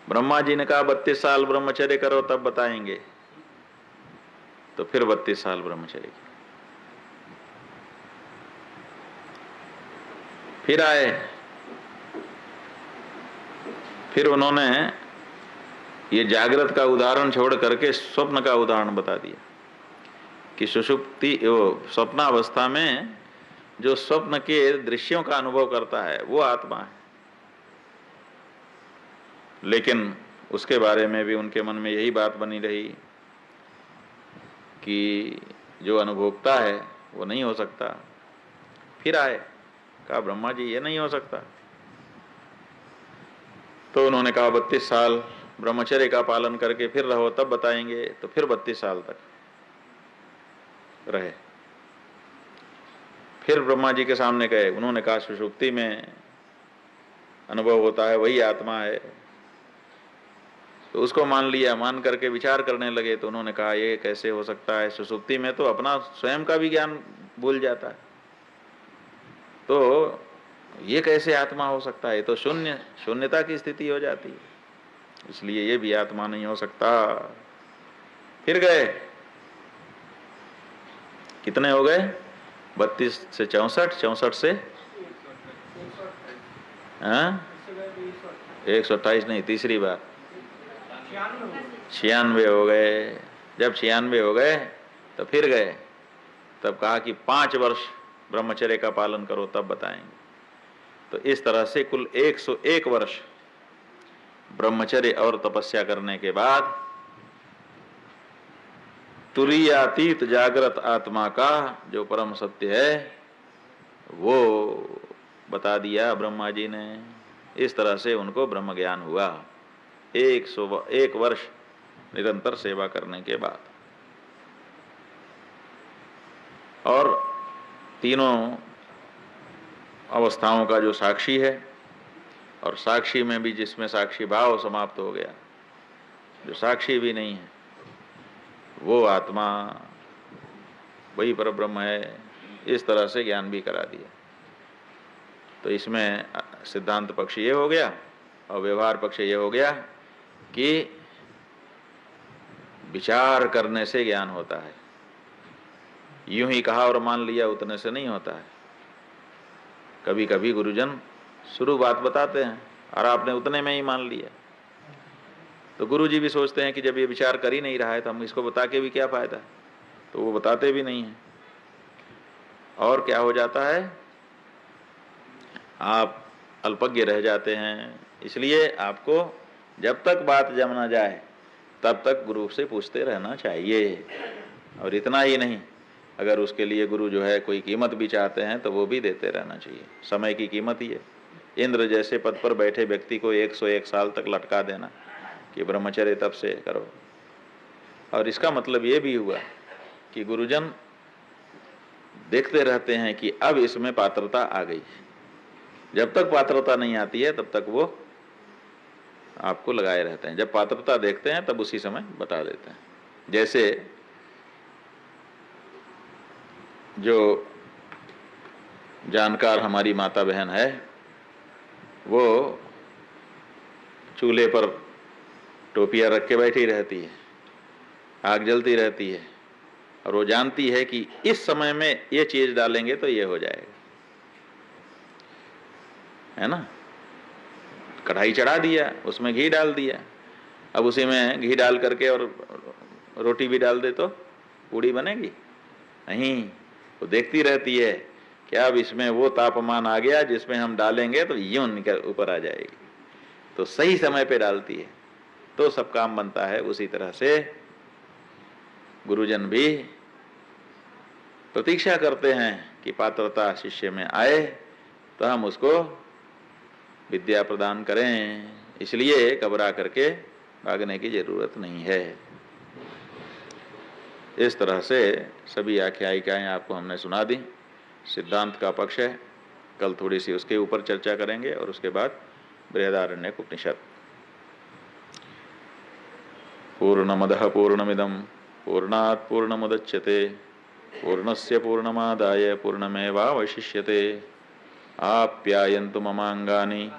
ब्रह्मा जी ने कहा 32 साल ब्रह्मचर्य करो तब बताएंगे। तो फिर 32 साल ब्रह्मचर्य किया। फिर आए, फिर उन्होंने ये जागृत का उदाहरण छोड़ करके स्वप्न का उदाहरण बता दिया कि सुषुप्ति स्वप्नावस्था में जो स्वप्न के दृश्यों का अनुभव करता है वो आत्मा है। लेकिन उसके बारे में भी उनके मन में यही बात बनी रही कि जो अनुभोक्ता है वो नहीं हो सकता। फिर आए, कहा ब्रह्मा जी ये नहीं हो सकता। तो उन्होंने कहा 32 साल ब्रह्मचर्य का पालन करके फिर रहो तब बताएंगे। तो फिर 32 साल तक रहे। फिर ब्रह्मा जी के सामने गए, उन्होंने कहा सुषुप्ति में अनुभव होता है वही आत्मा है। तो उसको मान लिया, मान करके विचार करने लगे। तो उन्होंने कहा ये कैसे हो सकता है, सुषुप्ति में तो अपना स्वयं का भी ज्ञान भूल जाता है, तो ये कैसे आत्मा हो सकता है, तो शून्यता की स्थिति हो जाती है, इसलिए ये भी आत्मा नहीं हो सकता। फिर गए, कितने हो गए, 32 से 64, 64 से 128 नहीं, तीसरी बार 96 हो गए। जब 96 हो गए तो फिर गए, तब कहा कि 5 वर्ष ब्रह्मचर्य का पालन करो तब बताएंगे। तो इस तरह से कुल 101 वर्ष ब्रह्मचर्य और तपस्या करने के बाद तुरीयातीत जागृत आत्मा का जो परम सत्य है वो बता दिया ब्रह्मा जी ने। इस तरह से उनको ब्रह्म ज्ञान हुआ 101 वर्ष निरंतर सेवा करने के बाद। और तीनों अवस्थाओं का जो साक्षी है, और साक्षी में भी जिसमें साक्षी भाव समाप्त हो गया, जो साक्षी भी नहीं है, वो आत्मा वही परब्रह्म है, इस तरह से ज्ञान भी करा दिया। तो इसमें सिद्धांत पक्ष ये हो गया और व्यवहार पक्ष ये हो गया कि विचार करने से ज्ञान होता है, यूं ही कहा और मान लिया उतने से नहीं होता है। कभी कभी गुरुजन शुरू बात बताते हैं और आपने उतने में ही मान लिया, तो गुरुजी भी सोचते हैं कि जब ये विचार कर ही नहीं रहा है तो हम इसको बता के भी क्या फायदा, तो वो बताते भी नहीं हैं। और क्या हो जाता है, आप अल्पज्ञ रह जाते हैं। इसलिए आपको जब तक बात जम ना जाए तब तक गुरु से पूछते रहना चाहिए। और इतना ही नहीं, अगर उसके लिए गुरु जो है कोई कीमत भी चाहते हैं तो वो भी देते रहना चाहिए। समय की कीमत ही है। इंद्र जैसे पद पर बैठे व्यक्ति को 101 साल तक लटका देना कि ब्रह्मचर्य तब से करो। और इसका मतलब ये भी हुआ कि गुरुजन देखते रहते हैं कि अब इसमें पात्रता आ गई। जब तक पात्रता नहीं आती है तब तक वो आपको लगाए रहते हैं। जब पात्रता देखते हैं तब उसी समय बता देते हैं। जैसे जो जानकार हमारी माता बहन है, वो चूल्हे पर टोपियाँ रख के बैठी रहती है, आग जलती रहती है, और वो जानती है कि इस समय में ये चीज डालेंगे तो ये हो जाएगा, है ना। कढ़ाई चढ़ा दिया, उसमें घी डाल दिया, अब उसी में घी डाल करके और रोटी भी डाल दे तो पूड़ी बनेगी नहीं। वो देखती रहती है कि अब इसमें वो तापमान आ गया जिसमें हम डालेंगे तो यूं निकल ऊपर आ जाएगी, तो सही समय पे डालती है तो सब काम बनता है। उसी तरह से गुरुजन भी प्रतीक्षा करते हैं कि पात्रता शिष्य में आए तो हम उसको विद्या प्रदान करें। इसलिए घबरा करके भागने की जरूरत नहीं है। इस तरह से सभी आख्यायिकाएं आपको हमने सुना दी। सिद्धांत का पक्ष है, कल थोड़ी सी उसके ऊपर चर्चा करेंगे और उसके बाद बृहदारण्यक उपनिषद। पूर्णमदः पूर्णमिदं पूर्णात् पूर्णमुदच्यते पूर्णस्य पूर्णमादाय पूर्णमेवावशिष्यते। आप्यायन्तु ममाङ्गानि